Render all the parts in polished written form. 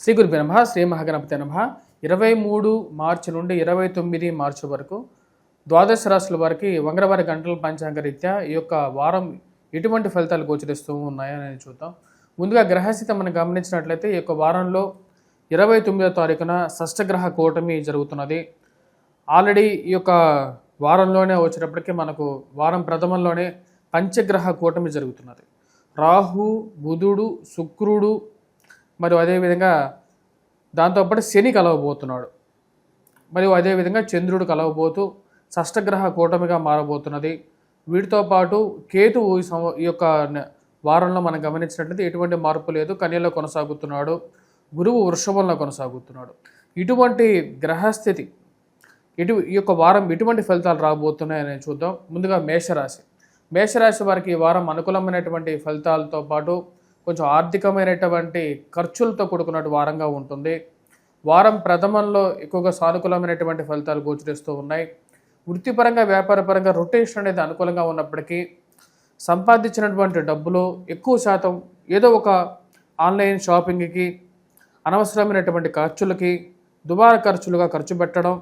శ్రీ గురుభ్యో నమః. శ్రీ మహాగణపతి నమః. 23 మార్చి నుండి 29 మార్చి వరకు ద్వాదశ రాశుల వారికి వంగరవారి గంటల పంచాంగ రీత్యా ఈ యొక్క వారం ఎటువంటి ఫలితాలు గోచరిస్తూ ఉన్నాయని చూద్దాం. ముందుగా గ్రహస్థితి మనం గమనించినట్లయితే ఈ యొక్క వారంలో 29వ తారీఖున షష్టగ్రహ కూటమి జరుగుతున్నది. ఆల్రెడీ ఈ యొక్క వారంలోనే వచ్చేటప్పటికీ మనకు వారం ప్రథమంలోనే పంచగ్రహ కూటమి జరుగుతున్నది. రాహు, బుధుడు, శుక్రుడు మరియు అదేవిధంగా దాంతోపాటు శని కలవబోతున్నాడు. మరియు అదేవిధంగా చంద్రుడు కలవబోతూ షష్టగ్రహ కూటమిగా మారబోతున్నది. వీటితో పాటు కేతువు ఈ యొక్క వారంలో మనం గమనించినట్లయితే ఎటువంటి మార్పు లేదు, కన్యలో కొనసాగుతున్నాడు. గురువు వృషభంలో కొనసాగుతున్నాడు. ఇటువంటి గ్రహస్థితి ఈ యొక్క వారం ఎటువంటి ఫలితాలు రాబోతున్నాయని చూద్దాం. ముందుగా మేషరాశి వారికి ఈ వారం అనుకూలమైనటువంటి ఫలితాలతో పాటు కొంచెం ఆర్థికమైనటువంటి ఖర్చులతో కూడుకున్నటువంటి వారంగా ఉంటుంది. వారం ప్రథమంలో ఎక్కువగా సానుకూలమైనటువంటి ఫలితాలు గోచరిస్తూ ఉన్నాయి. వృత్తిపరంగా వ్యాపారపరంగా రొటేషన్ అనేది అనుకూలంగా ఉన్నప్పటికీ సంపాదించినటువంటి డబ్బులు ఎక్కువ శాతం ఏదో ఒక ఆన్లైన్ షాపింగ్కి, అనవసరమైనటువంటి ఖర్చులకి, దుబారా ఖర్చులుగా ఖర్చు పెట్టడం,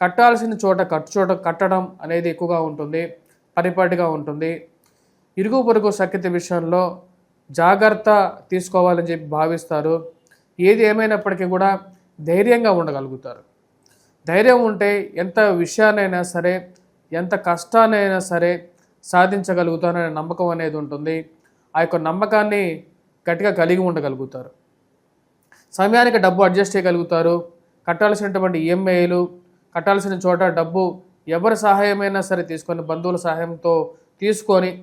కట్టాల్సిన చోట కట్టడం అనేది ఎక్కువగా ఉంటుంది, పరిపాటిగా ఉంటుంది. ఇరుగు పొరుగు సఖ్యత విషయంలో జాగ్రత్త తీసుకోవాలని చెప్పి భావిస్తారు. ఏది ఏమైనప్పటికీ కూడా ధైర్యంగా ఉండగలుగుతారు. ధైర్యం ఉంటే ఎంత విషయాన్నైనా సరే, ఎంత కష్టాన్నైనా సరే సాధించగలుగుతారనే నమ్మకం అనేది ఉంటుంది. ఆ యొక్క నమ్మకాన్ని గట్టిగా కలిగి ఉండగలుగుతారు. సమయానికి డబ్బు అడ్జస్ట్ చేయగలుగుతారు. కట్టాల్సినటువంటి ఈఎంఐలు, కట్టాల్సిన చోట డబ్బు ఎవరి సహాయమైనా సరే తీసుకొని, బంధువుల సహాయంతో తీసుకొని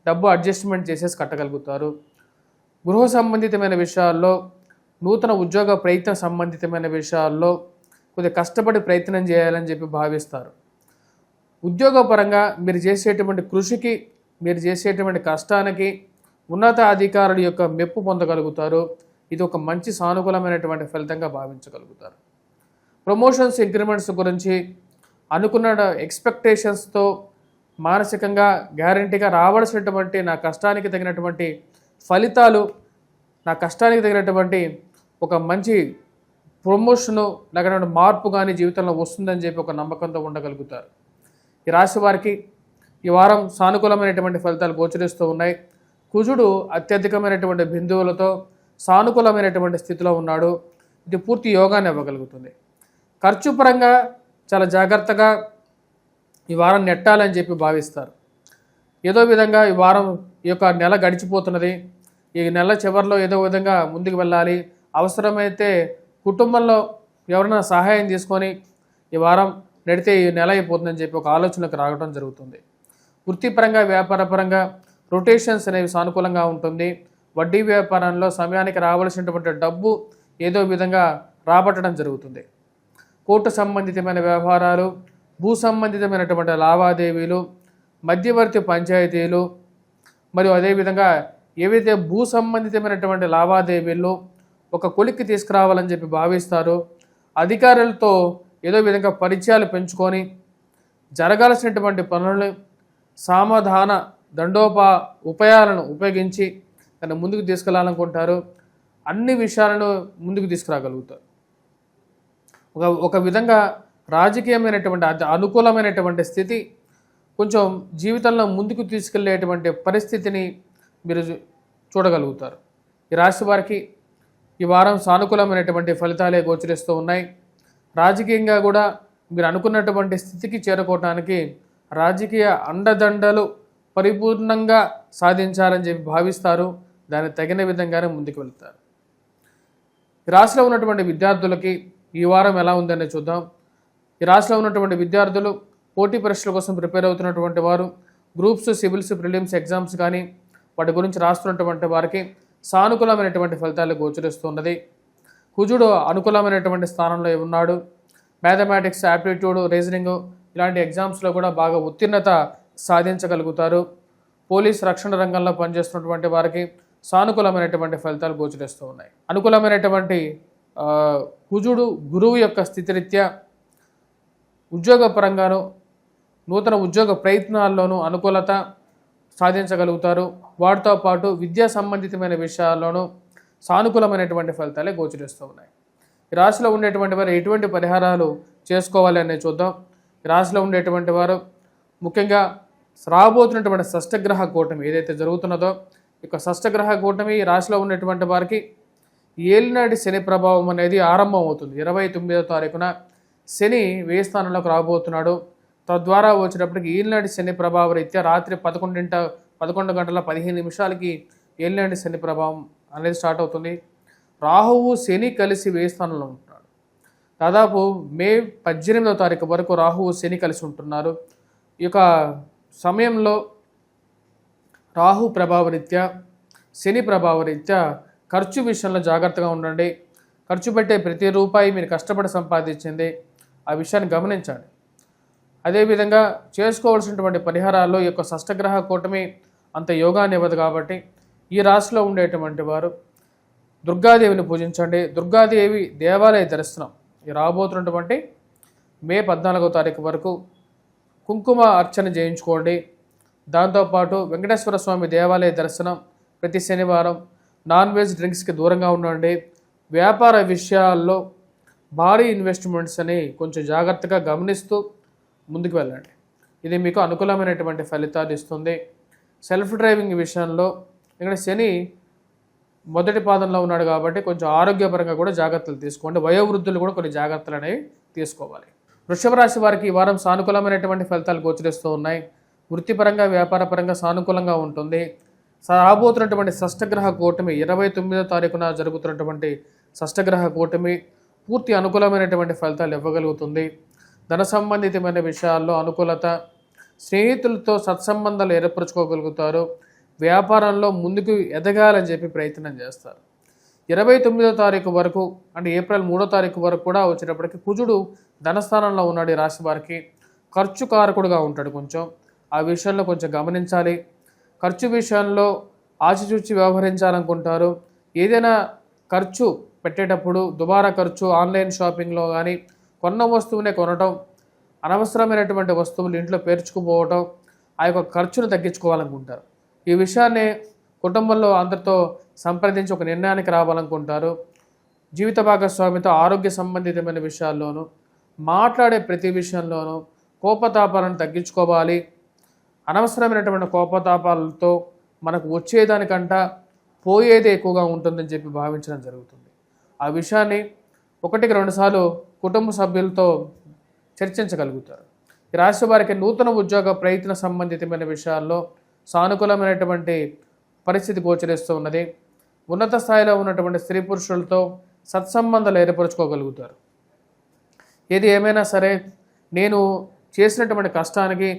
డబ్బు అడ్జస్ట్మెంట్ చేసేసి కట్టగలుగుతారు. గృహ సంబంధితమైన విషయాల్లో, నూతన ఉద్యోగ ప్రయత్న సంబంధితమైన విషయాల్లో కొద్దిగా కష్టపడి ప్రయత్నం చేయాలని చెప్పి భావిస్తారు. ఉద్యోగపరంగా మీరు చేసేటువంటి కృషికి, మీరు చేసేటువంటి కష్టానికి ఉన్నత అధికారుల యొక్క మెప్పు పొందగలుగుతారు. ఇది ఒక మంచి సానుకూలమైనటువంటి ఫలితంగా భావించగలుగుతారు. ప్రమోషన్స్, ఇంక్రిమెంట్స్ గురించి అనుకున్న ఎక్స్పెక్టేషన్స్తో మానసికంగా గ్యారంటీగా రావాల్సినటువంటి నా కష్టానికి తగినటువంటి ఫలితాలు, నా కష్టానికి తగినటువంటి ఒక మంచి ప్రమోషను, లేకపోతే మార్పు కానీ జీవితంలో వస్తుందని చెప్పి ఒక నమ్మకంతో ఉండగలుగుతారు. ఈ రాశి వారికి ఈ వారం సానుకూలమైనటువంటి ఫలితాలు గోచరిస్తూ ఉన్నాయి. కుజుడు అత్యధికమైనటువంటి బిందువులతో సానుకూలమైనటువంటి స్థితిలో ఉన్నాడు. ఇది పూర్తి యోగాన్ని ఇవ్వగలుగుతుంది. ఖర్చు పరంగా చాలా జాగ్రత్తగా ఈ వారం నెట్టాలని చెప్పి భావిస్తారు. ఏదో విధంగా ఈ వారం ఈ యొక్క నెల గడిచిపోతున్నది. ఈ నెల చివరిలో ఏదో విధంగా ముందుకు వెళ్ళాలి, అవసరమైతే కుటుంబంలో ఎవరైనా సహాయం తీసుకొని ఈ వారం నడితే ఈ నెల అయిపోతుందని చెప్పి ఒక ఆలోచనకు రావడం జరుగుతుంది. వృత్తిపరంగా వ్యాపారపరంగా రొటేషన్స్ అనేవి సానుకూలంగా ఉంటుంది. వడ్డీ వ్యాపారంలో సమయానికి రావాల్సినటువంటి డబ్బు ఏదో విధంగా రాబట్టడం జరుగుతుంది. కోర్టు సంబంధితమైన వ్యవహారాలు, భూ సంబంధితమైనటువంటి లావాదేవీలు, మధ్యవర్తి పంచాయతీలు మరియు అదేవిధంగా ఏవైతే భూ సంబంధితమైనటువంటి లావాదేవీల్లో ఒక కొలిక్కి తీసుకురావాలని చెప్పి భావిస్తారో, అధికారులతో ఏదో విధంగా పరిచయాలు పెంచుకొని జరగాల్సినటువంటి పనులను సామధాన ఉపాయాలను ఉపయోగించి దాన్ని ముందుకు తీసుకెళ్లాలనుకుంటారు. అన్ని విషయాలను ముందుకు తీసుకురాగలుగుతారు. ఒక విధంగా రాజకీయమైనటువంటి అనుకూలమైనటువంటి స్థితి, కొంచెం జీవితంలో ముందుకు తీసుకెళ్లేటువంటి పరిస్థితిని మీరు చూడగలుగుతారు. ఈ రాశి వారికి ఈ వారం సానుకూలమైనటువంటి ఫలితాలే గోచరిస్తూ ఉన్నాయి. రాజకీయంగా కూడా మీరు అనుకున్నటువంటి స్థితికి చేరుకోవడానికి రాజకీయ అండదండలు పరిపూర్ణంగా సాధించాలని చెప్పి భావిస్తారు. దానికి తగిన విధంగానే ముందుకు వెళ్తారు. ఈ రాశిలో ఉన్నటువంటి విద్యార్థులకి ఈ వారం ఎలా ఉందని చూద్దాం. ఈ రాశిలో ఉన్నటువంటి విద్యార్థులు పోటీ పరీక్షల కోసం ప్రిపేర్ అవుతున్నటువంటి వారు, గ్రూప్స్, సివిల్స్, ప్రిలిమ్స్ ఎగ్జామ్స్ కానీ వాటి గురించి రాస్తున్నటువంటి వారికి సానుకూలమైనటువంటి ఫలితాలు గోచరిస్తున్నది. కుజుడు అనుకూలమైనటువంటి స్థానంలో ఉన్నాడు. మ్యాథమెటిక్స్, యాప్టిట్యూడ్, రీజనింగ్ ఇలాంటి ఎగ్జామ్స్లో కూడా బాగా ఉత్తీర్ణత సాధించగలుగుతారు. పోలీస్, రక్షణ రంగంలో పనిచేస్తున్నటువంటి వారికి సానుకూలమైనటువంటి ఫలితాలు గోచరిస్తూ ఉన్నాయి. అనుకూలమైనటువంటి కుజుడు గురువు యొక్క స్థితిరీత్యా ఉద్యోగపరంగాను, నూతన ఉద్యోగ ప్రయత్నాల్లోనూ అనుకూలత సాధించగలుగుతారు. వాటితో పాటు విద్యా సంబంధితమైన విషయాల్లోనూ సానుకూలమైనటువంటి ఫలితాలే గోచరిస్తూ ఉన్నాయి. ఈ రాశిలో ఉండేటువంటి వారు ఎటువంటి పరిహారాలు చేసుకోవాలి అనేది చూద్దాం. ఈ రాశిలో ఉండేటువంటి వారు ముఖ్యంగా రాబోతున్నటువంటి షష్టగ్రహ కూటమి ఏదైతే జరుగుతున్నదో ఇక షష్టగ్రహ కూటమి ఈ రాశిలో ఉన్నటువంటి వారికి ఏలినాటి శని ప్రభావం అనేది ఆరంభం అవుతుంది. 29వ తారీఖున శని వ్యయ స్థానంలోకి రాబోతున్నాడు. తద్వారా వచ్చేటప్పటికి ఏలినాటి శని ప్రభావ రీత్యా రాత్రి 11 గంటల 15 నిమిషాలకి ఏలినాటి శని ప్రభావం అనేది స్టార్ట్ అవుతుంది. రాహువు శని కలిసి వ్యయ స్థానంలో ఉంటున్నాడు. దాదాపు మే 18వ తారీఖు వరకు రాహువు శని కలిసి ఉంటున్నారు. ఈ యొక్క సమయంలో రాహు ప్రభావరీత్యా శని ప్రభావరీత్యా ఖర్చు విషయంలో జాగ్రత్తగా ఉండండి. ఖర్చు పెట్టే ప్రతి రూపాయి మీరు కష్టపడి సంపాదించింది, ఆ విషయాన్ని గమనించండి. అదేవిధంగా చేసుకోవాల్సినటువంటి పరిహారాల్లో ఈ యొక్క షష్టగ్రహ కూటమి అంత యోగాన్ని ఇవ్వదు కాబట్టి ఈ రాశిలో ఉండేటువంటి వారు దుర్గాదేవిని పూజించండి. దుర్గాదేవి దేవాలయ దర్శనం ఈ రాబోతున్నటువంటి మే 14వ తారీఖు వరకు కుంకుమ అర్చన చేయించుకోండి. దాంతోపాటు వెంకటేశ్వర స్వామి దేవాలయ దర్శనం ప్రతి శనివారం. నాన్ వెజ్ డ్రింక్స్కి దూరంగా ఉండండి. వ్యాపార విషయాల్లో భారీ ఇన్వెస్ట్మెంట్స్ అని కొంచెం జాగ్రత్తగా గమనిస్తూ ముందుకు వెళ్ళండి. ఇది మీకు అనుకూలమైనటువంటి ఫలితాలు ఇస్తుంది. సెల్ఫ్ డ్రైవింగ్ విషయంలో ఇక్కడ శని మొదటి పాదంలో ఉన్నాడు కాబట్టి కొంచెం ఆరోగ్యపరంగా కూడా జాగ్రత్తలు తీసుకోండి. వయోవృద్ధులు కూడా కొన్ని జాగ్రత్తలు అనేవి తీసుకోవాలి. వృషభ రాశి వారికి ఈ వారం సానుకూలమైనటువంటి ఫలితాలు గోచరిస్తూ ఉన్నాయి. వృత్తిపరంగా వ్యాపారపరంగా సానుకూలంగా ఉంటుంది. రాబోతున్నటువంటి షష్టగ్రహ కూటమి 29వ తారీఖున జరుగుతున్నటువంటి షష్టగ్రహ కూటమి పూర్తి అనుకూలమైనటువంటి ఫలితాలు ఇవ్వగలుగుతుంది. ధన సంబంధితమైన విషయాల్లో అనుకూలత, స్నేహితులతో సత్సంబంధాలు ఏర్పరచుకోగలుగుతారు. వ్యాపారంలో ముందుకు ఎదగాలని చెప్పి ప్రయత్నం చేస్తారు. 29వ తారీఖు వరకు అంటే ఏప్రిల్ 3వ తారీఖు వరకు కూడా వచ్చేటప్పటికి కుజుడు ధనస్థానంలో ఉన్నాడు. ఈ రాశి వారికి ఖర్చు కారకుడుగా ఉంటాడు. కొంచెం ఆ విషయంలో కొంచెం గమనించాలి. ఖర్చు విషయంలో ఆచితూచి వ్యవహరించాలనుకుంటారు. ఏదైనా ఖర్చు పెట్టేటప్పుడు దుబారా ఖర్చు ఆన్లైన్ షాపింగ్లో కానీ కొన్న వస్తువునే కొనటం, అనవసరమైనటువంటి వస్తువులు ఇంట్లో పేర్చుకుపోవటం, ఆ యొక్క ఖర్చును తగ్గించుకోవాలనుకుంటారు. ఈ విషయాన్ని కుటుంబంలో అందరితో సంప్రదించి ఒక నిర్ణయానికి రావాలనుకుంటారు. జీవిత భాగస్వామితో ఆరోగ్య సంబంధితమైన విషయాల్లోనూ మాట్లాడే ప్రతి విషయంలోనూ కోపతాపాలను తగ్గించుకోవాలి. అనవసరమైనటువంటి కోపతాపాలతో మనకు వచ్చేదానికంట పోయేదే ఎక్కువగా ఉంటుందని చెప్పి భావించడం జరుగుతుంది. ఆ విషయాన్ని 1-2 సార్లు కుటుంబ సభ్యులతో చర్చించగలుగుతారు. ఈ రాశి వారికి నూతన ఉద్యోగ ప్రయత్న సంబంధితమైన విషయాల్లో సానుకూలమైనటువంటి పరిస్థితి గోచరిస్తూ ఉన్నది. ఉన్నత స్థాయిలో ఉన్నటువంటి స్త్రీ పురుషులతో సత్సంబంధాలు ఏర్పరచుకోగలుగుతారు. ఏది ఏమైనా సరే నేను చేసినటువంటి కష్టానికి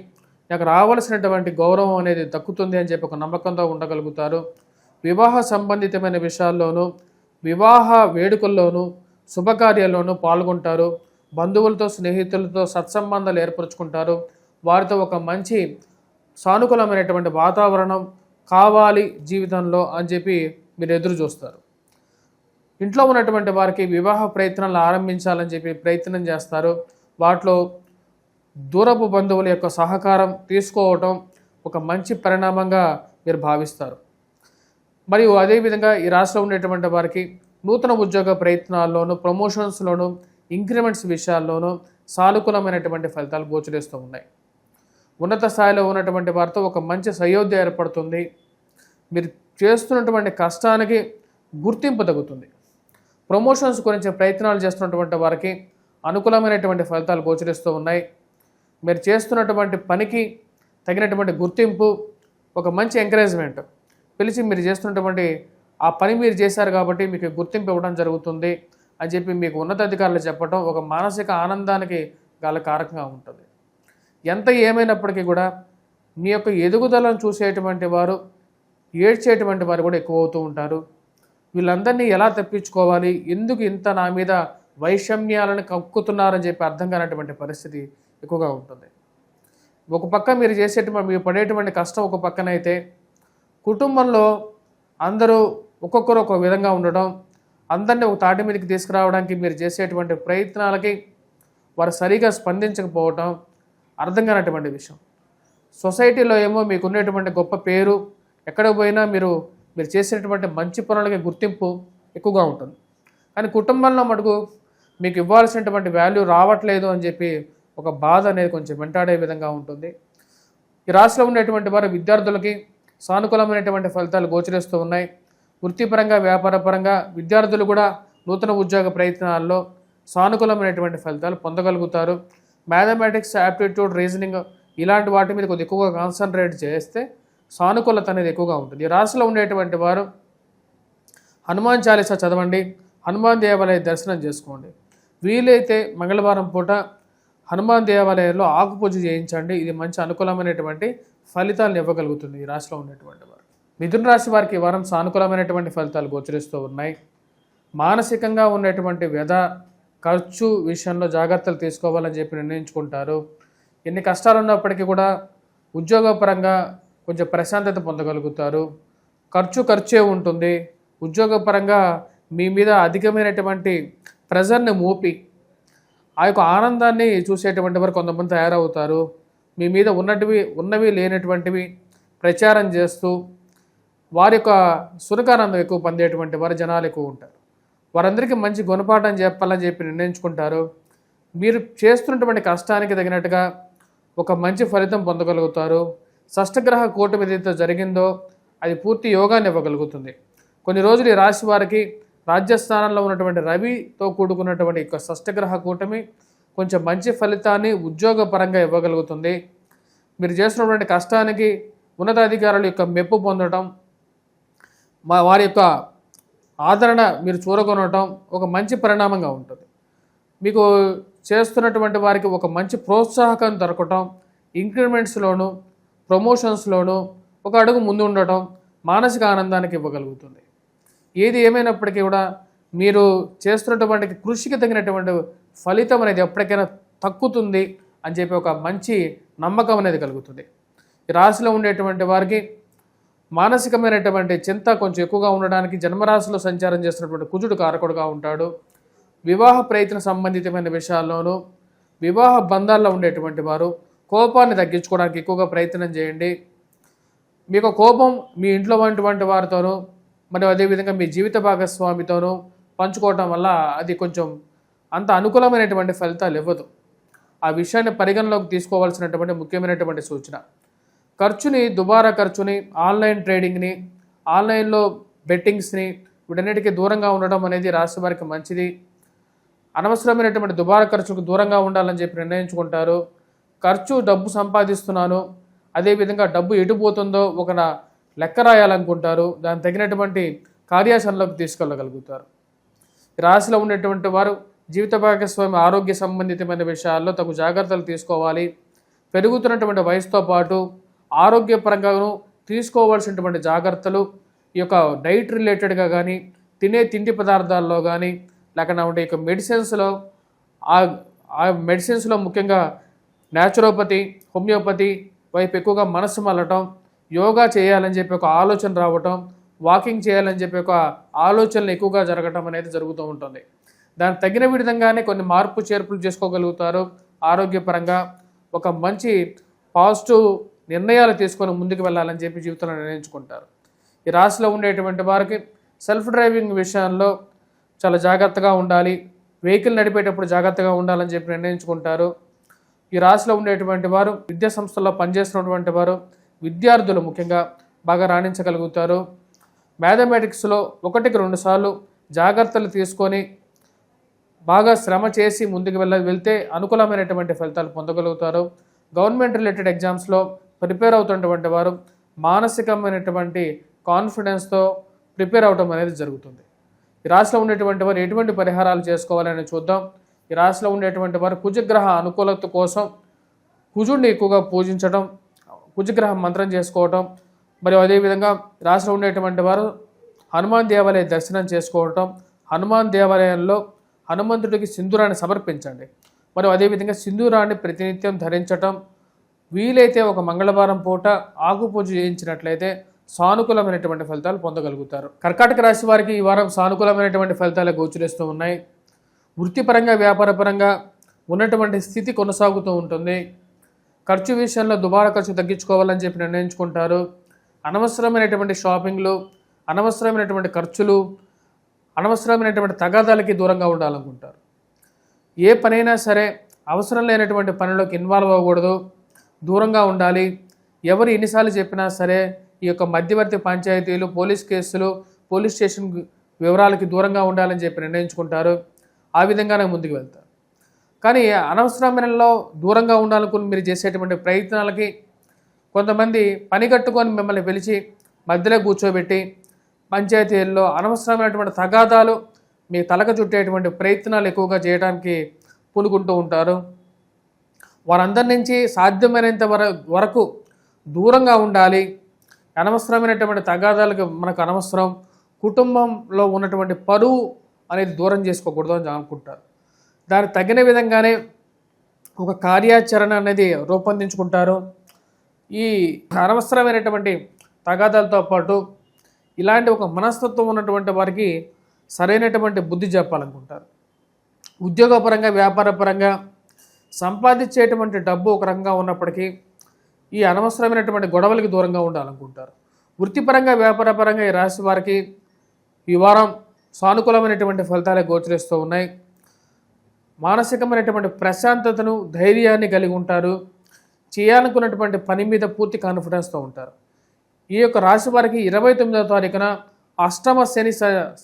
నాకు రావాల్సినటువంటి గౌరవం అనేది దక్కుతుంది అని చెప్పి ఒక నమ్మకంతో ఉండగలుగుతారు. వివాహ సంబంధితమైన విషయాల్లోనూ వివాహ వేడుకల్లోనూ శుభకార్యాల్లోనూ పాల్గొంటారు. బంధువులతో స్నేహితులతో సత్సంబంధాలు ఏర్పరచుకుంటారు. వారితో ఒక మంచి సానుకూలమైనటువంటి వాతావరణం కావాలి జీవితంలో అని చెప్పి మీరు ఎదురు చూస్తారు. ఇంట్లో ఉన్నటువంటి వారికి వివాహ ప్రయత్నాలు ఆరంభించాలని చెప్పి ప్రయత్నం చేస్తారు. వాటిలో దూరపు బంధువుల యొక్క సహకారం తీసుకోవటం ఒక మంచి పరిణామంగా మీరు భావిస్తారు. మరియు అదేవిధంగా ఈ రాష్ట్రంలో ఉండేటువంటి వారికి నూతన ఉద్యోగ ప్రయత్నాల్లోనూ ప్రమోషన్స్లోనూ ఇంక్రిమెంట్స్ విషయాల్లోనూ సానుకూలమైనటువంటి ఫలితాలు గోచరిస్తూ ఉన్నాయి. ఉన్నత స్థాయిలో ఉన్నటువంటి వారితో ఒక మంచి సయోధ్య ఏర్పడుతుంది. మీరు చేస్తున్నటువంటి కష్టానికి గుర్తింపు తగ్గుతుంది. ప్రమోషన్స్ గురించి ప్రయత్నాలు చేస్తున్నటువంటి వారికి అనుకూలమైనటువంటి ఫలితాలు గోచరిస్తూ ఉన్నాయి. మీరు చేస్తున్నటువంటి పనికి తగినటువంటి గుర్తింపు, ఒక మంచి ఎంకరేజ్మెంట్ పిలిచి మీరు చేస్తున్నటువంటి ఆ పని మీరు చేశారు కాబట్టి మీకు గుర్తింపు ఇవ్వడం జరుగుతుంది అని చెప్పి మీకు ఉన్నతాధికారులు చెప్పడం ఒక మానసిక ఆనందానికి గల కారకంగా ఉంటుంది. ఎంత ఏమైనప్పటికీ కూడా మీ యొక్క ఎదుగుదలను చూసేటువంటి వారు ఏడ్చేటువంటి వారు కూడా ఎక్కువ అవుతూ ఉంటారు. వీళ్ళందరినీ ఎలా తప్పించుకోవాలి, ఎందుకు ఇంత నా మీద వైషమ్యాలను కక్కుతున్నారని చెప్పి అర్థం కానటువంటి పరిస్థితి ఎక్కువగా ఉంటుంది. ఒక పక్క మీరు పడేటువంటి కష్టం ఒక పక్కనైతే కుటుంబంలో అందరూ ఒక్కొక్కరు ఒక విధంగా ఉండడం, అందరినీ ఒక తాటి మీదకి తీసుకురావడానికి మీరు చేసేటువంటి ప్రయత్నాలకి వారు సరిగా స్పందించకపోవటం అర్థం కానటువంటి విషయం. సొసైటీలో ఏమో మీకున్నటువంటి గొప్ప పేరు, ఎక్కడికి పోయినా మీరు మీరు చేసేటువంటి మంచి పనులకి గుర్తింపు ఎక్కువగా ఉంటుంది. కానీ కుటుంబంలో మటుకు మీకు ఇవ్వాల్సినటువంటి వాల్యూ రావట్లేదు అని చెప్పి ఒక బాధ అనేది కొంచెం వెంటాడే విధంగా ఉంటుంది. ఈ రాశిలో ఉండేటువంటి వారు విద్యార్థులకి సానుకూలమైనటువంటి ఫలితాలు గోచరిస్తూ ఉన్నాయి. వృత్తిపరంగా వ్యాపారపరంగా విద్యార్థులు కూడా నూతన ఉద్యోగ ప్రయత్నాల్లో సానుకూలమైనటువంటి ఫలితాలు పొందగలుగుతారు. మ్యాథమెటిక్స్, యాప్టిట్యూడ్, రీజనింగ్ ఇలాంటి వాటి మీద కొద్దిగా ఎక్కువగా కాన్సన్ట్రేట్ చేస్తే సానుకూలత అనేది ఎక్కువగా ఉంటుంది. ఈ రాశిలో ఉండేటువంటి వారు హనుమాన్ చాలీసా చదవండి, హనుమాన్ దేవాలయ దర్శనం చేసుకోండి. వీలైతే మంగళవారం పూట హనుమాన్ దేవాలయంలో ఆకు పూజ చేయించండి. ఇది మంచి అనుకూలమైనటువంటి ఫలితాలను ఇవ్వగలుగుతుంది ఈ రాశిలో ఉండేటువంటి వారు. మిథున రాశి వారికి ఈ వారం సానుకూలమైనటువంటి ఫలితాలు గోచరిస్తూ ఉన్నాయి. మానసికంగా ఉండేటువంటి వ్యధ, ఖర్చు విషయంలో జాగ్రత్తలు తీసుకోవాలని చెప్పి నిర్ణయించుకుంటారు. ఎన్ని కష్టాలు ఉన్నప్పటికీ కూడా ఉద్యోగపరంగా కొంచెం ప్రశాంతత పొందగలుగుతారు. ఖర్చే ఉంటుంది. ఉద్యోగపరంగా మీ మీద అధికమైనటువంటి ప్రెజర్ని మోపి ఆ యొక్క ఆనందాన్ని చూసేటువంటి వారు కొంతమంది తయారవుతారు. మీ మీద ఉన్నవి లేనటువంటివి ప్రచారం చేస్తూ వారి యొక్క సునకానందం ఎక్కువ పొందేటువంటి వారు జనాలు ఎక్కువ ఉంటారు. వారందరికీ మంచి గుణపాఠం చెప్పాలని చెప్పి నిర్ణయించుకుంటారు. మీరు చేస్తున్నటువంటి కష్టానికి తగినట్టుగా ఒక మంచి ఫలితం పొందగలుగుతారు. షష్టగ్రహ కూటమి ఏదైతే జరిగిందో అది పూర్తి యోగాన్ని ఇవ్వగలుగుతుంది. కొన్ని రోజులు ఈ రాశి వారికి రాజ్యస్థానంలో ఉన్నటువంటి రవితో కూడుకున్నటువంటి యొక్క షష్టగ్రహ కూటమి కొంచెం మంచి ఫలితాన్ని ఉద్యోగపరంగా ఇవ్వగలుగుతుంది. మీరు చేస్తున్నటువంటి కష్టానికి ఉన్నతాధికారుల యొక్క మెప్పు పొందడం, వారి యొక్క ఆదరణ మీరు చూరగొనటం ఒక మంచి పరిణామంగా ఉంటుంది. మీకు చేస్తున్నటువంటి వారికి ఒక మంచి ప్రోత్సాహకం దొరకటం, ఇంక్రిమెంట్స్లోను ప్రమోషన్స్లోను ఒక అడుగు ముందు ఉండటం మానసిక ఆనందానికి ఇవ్వగలుగుతుంది. ఏది ఏమైనప్పటికీ కూడా మీరు చేస్తున్నటువంటి కృషికి తగినటువంటి ఫలితం అనేది ఎప్పటికైనా తక్కుతుంది అని చెప్పి ఒక మంచి నమ్మకం అనేది కలుగుతుంది. ఈ రాశిలో ఉండేటువంటి వారికి మానసికమైనటువంటి చింత కొంచెం ఎక్కువగా ఉండడానికి జన్మరాశిలో సంచారం చేస్తున్నటువంటి కుజుడు కారకుడుగా ఉంటాడు. వివాహ ప్రయత్న సంబంధితమైన విషయాల్లోనూ వివాహ బంధాల్లో ఉండేటువంటి వారు కోపాన్ని తగ్గించుకోవడానికి ఎక్కువగా ప్రయత్నం చేయండి. మీకు కోపం మీ ఇంట్లో ఉన్నటువంటి వారితోనూ మరియు అదేవిధంగా మీ జీవిత భాగస్వామితోనూ పంచుకోవటం వల్ల అది కొంచెం అంత అనుకూలమైనటువంటి ఫలితాలు ఇవ్వదు. ఆ విషయాన్ని పరిగణలోకి తీసుకోవాల్సినటువంటి ముఖ్యమైనటువంటి సూచన. దుబారా ఖర్చుని, ఆన్లైన్ ట్రేడింగ్ని, ఆన్లైన్లో బెట్టింగ్స్ని వీటన్నిటికీ దూరంగా ఉండడం అనేది రాశి వారికి మంచిది. అనవసరమైనటువంటి దుబారా ఖర్చులకు దూరంగా ఉండాలని చెప్పి నిర్ణయించుకుంటారు. డబ్బు సంపాదిస్తున్నాను, అదేవిధంగా డబ్బు ఎటుపోతుందో ఒక లెక్క రాయాలనుకుంటారు. దానికి తగినటువంటి కార్యాచరణలోకి తీసుకెళ్ళగలుగుతారు. రాశిలో ఉండేటువంటి వారు జీవిత భాగస్వామి ఆరోగ్య సంబంధితమైన విషయాల్లో తగు జాగ్రత్తలు తీసుకోవాలి. పెరుగుతున్నటువంటి వయసుతో పాటు ఆరోగ్యపరంగాను తీసుకోవాల్సినటువంటి జాగ్రత్తలు ఈ యొక్క డైట్ రిలేటెడ్గా కానీ, తినే తిండి పదార్థాల్లో కానీ, లేకపోతే ఈ యొక్క మెడిసిన్స్లో ముఖ్యంగా న్యాచురోపతి, హోమియోపతి వైపు ఎక్కువగా మనసు మళ్ళటం, యోగా చేయాలని చెప్పి ఒక ఆలోచన రావటం, వాకింగ్ చేయాలని చెప్పి ఒక ఆలోచనలు ఎక్కువగా జరగటం అనేది జరుగుతూ ఉంటుంది. దానికి తగిన విధంగానే కొన్ని మార్పు చేర్పులు చేసుకోగలుగుతారు. ఆరోగ్యపరంగా ఒక మంచి పాజిటివ్ నిర్ణయాలు తీసుకొని ముందుకు వెళ్ళాలని చెప్పి జీవితంలో నిర్ణయించుకుంటారు. ఈ రాశిలో ఉండేటువంటి వారికి సెల్ఫ్ డ్రైవింగ్ విషయంలో చాలా జాగ్రత్తగా ఉండాలి. వెహికల్ నడిపేటప్పుడు జాగ్రత్తగా ఉండాలని చెప్పి నిర్ణయించుకుంటారు. ఈ రాశిలో ఉండేటువంటి వారు విద్యా సంస్థల్లో పనిచేస్తున్నటువంటి వారు విద్యార్థులు ముఖ్యంగా బాగా రాణించగలుగుతారు. మ్యాథమెటిక్స్లో 1-2 సార్లు జాగ్రత్తలు తీసుకొని బాగా శ్రమ చేసి ముందుకు వెళ్తే అనుకూలమైనటువంటి ఫలితాలు పొందగలుగుతారు. గవర్నమెంట్ రిలేటెడ్ ఎగ్జామ్స్లో ప్రిపేర్ అవుతున్నటువంటి వారు మానసికమైనటువంటి కాన్ఫిడెన్స్తో ప్రిపేర్ అవడం అనేది జరుగుతుంది. ఈ రాశిలో ఉండేటువంటి వారు ఎటువంటి పరిహారాలు చేసుకోవాలని చూద్దాం. ఈ రాశిలో ఉండేటువంటి వారు కుజగ్రహ అనుకూలత కోసం కుజుడిని ఎక్కువగా పూజించడం, కుజగ్రహ మంత్రం చేసుకోవటం, మరియు అదేవిధంగా రాశిలో ఉండేటువంటి వారు హనుమాన్ దేవాలయ దర్శనం చేసుకోవటం, హనుమాన్ దేవాలయంలో హనుమంతుడికి సింధూరాన్ని సమర్పించండి. మరియు అదేవిధంగా సింధూరాన్ని ప్రతినిత్యం ధరించటం, వీలైతే ఒక మంగళవారం పూట ఆకు పూజ చేయించినట్లయితే సానుకూలమైనటువంటి ఫలితాలు పొందగలుగుతారు. కర్కాటక రాశి వారికి ఈ వారం సానుకూలమైనటువంటి ఫలితాలు గోచరిస్తూ ఉన్నాయి. వృత్తిపరంగా వ్యాపారపరంగా ఉన్నటువంటి స్థితి కొనసాగుతూ ఉంటుంది. ఖర్చు విషయంలో దుబారా ఖర్చు తగ్గించుకోవాలని చెప్పి నిర్ణయించుకుంటారు. అనవసరమైనటువంటి షాపింగ్లు, అనవసరమైనటువంటి ఖర్చులు, అనవసరమైనటువంటి తగాదాలకి దూరంగా ఉండాలనుకుంటారు. ఏ పనైనా సరే అవసరం లేనటువంటి పనిలోకి ఇన్వాల్వ్ అవ్వకూడదు, దూరంగా ఉండాలి. ఎవరు ఎన్నిసార్లు చెప్పినా సరే ఈ యొక్క మధ్యవర్తి పంచాయతీలు, పోలీస్ కేసులు, పోలీస్ స్టేషన్ వివరాలకి దూరంగా ఉండాలని చెప్పి నిర్ణయించుకుంటారు. ఆ విధంగానే ముందుకు వెళ్తారు. కానీ అనవసరమైనలో దూరంగా ఉండాలనుకుని మీరు చేసేటువంటి ప్రయత్నాలకి కొంతమంది పని కట్టుకొని మిమ్మల్ని పిలిచి మధ్యలో కూర్చోబెట్టి పంచాయతీల్లో అనవసరమైనటువంటి తగాదాలు మీ తలకు చుట్టేటువంటి ప్రయత్నాలు ఎక్కువగా చేయడానికి పూనుకుంటూ ఉంటారు. వారందరి నుంచి సాధ్యమైనంత వరకు దూరంగా ఉండాలి. అనవసరమైనటువంటి తగాదాలకు మనకు అనవసరం. కుటుంబంలో ఉన్నటువంటి పరువు అనేది దూరం చేసుకోకూడదు అని అనుకుంటారు. దానికి తగిన విధంగానే ఒక కార్యాచరణ అనేది రూపొందించుకుంటారు. ఈ అనవసరమైనటువంటి తగాదాలతో పాటు ఇలాంటి ఒక మనస్తత్వం ఉన్నటువంటి వారికి సరైనటువంటి బుద్ధి చెప్పాలనుకుంటారు. ఉద్యోగపరంగా, వ్యాపారపరంగా సంపాదించేటువంటి డబ్బు ఒక రకంగా ఉన్నప్పటికీ ఈ అనవసరమైనటువంటి గొడవలకి దూరంగా ఉండాలనుకుంటారు. వృత్తిపరంగా, వ్యాపారపరంగా ఈ రాశి వారికి ఈ వారం సానుకూలమైనటువంటి ఫలితాలే గోచరిస్తూ ఉన్నాయి. మానసికమైనటువంటి ప్రశాంతతను, ధైర్యాన్ని కలిగి ఉంటారు. చేయాలనుకున్నటువంటి పని మీద పూర్తి కాన్ఫిడెన్స్తో ఉంటారు. ఈ యొక్క రాశి వారికి 29వ తారీఖున అష్టమ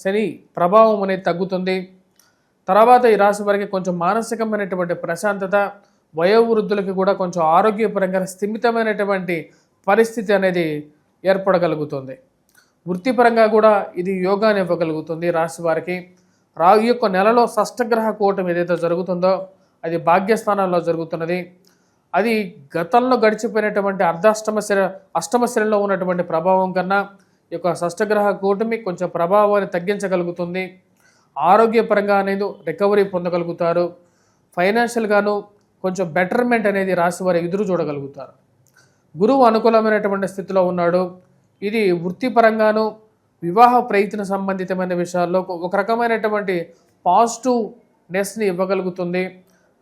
శని ప్రభావం అనేది తగ్గుతుంది. తర్వాత ఈ రాశి వారికి కొంచెం మానసికమైనటువంటి ప్రశాంతత, వయోవృద్ధులకి కూడా కొంచెం ఆరోగ్యపరంగా స్థిమితమైనటువంటి పరిస్థితి అనేది ఏర్పడగలుగుతుంది. వృత్తిపరంగా కూడా ఇది యోగాన్ని ఇవ్వగలుగుతుంది రాశి వారికి. ఈ యొక్క నెలలో షష్టగ్రహ కూటమి ఏదైతే జరుగుతుందో అది భాగ్యస్థానాల్లో జరుగుతున్నది. అది గతంలో గడిచిపోయినటువంటి అష్టమ శనిలో ఉన్నటువంటి ప్రభావం కన్నా ఈ యొక్క షష్టగ్రహ కూటమి కొంచెం ప్రభావాన్ని తగ్గించగలుగుతుంది. ఆరోగ్యపరంగా అనేది రికవరీ పొందగలుగుతారు. ఫైనాన్షియల్గాను కొంచెం బెటర్మెంట్ అనేది రాశి వారు ఎదురు చూడగలుగుతారు. గురువు అనుకూలమైనటువంటి స్థితిలో ఉన్నాడు. ఇది వృత్తిపరంగాను, వివాహ ప్రయత్న సంబంధితమైన విషయాల్లో ఒక రకమైనటువంటి పాజిటివ్నెస్ని ఇవ్వగలుగుతుంది.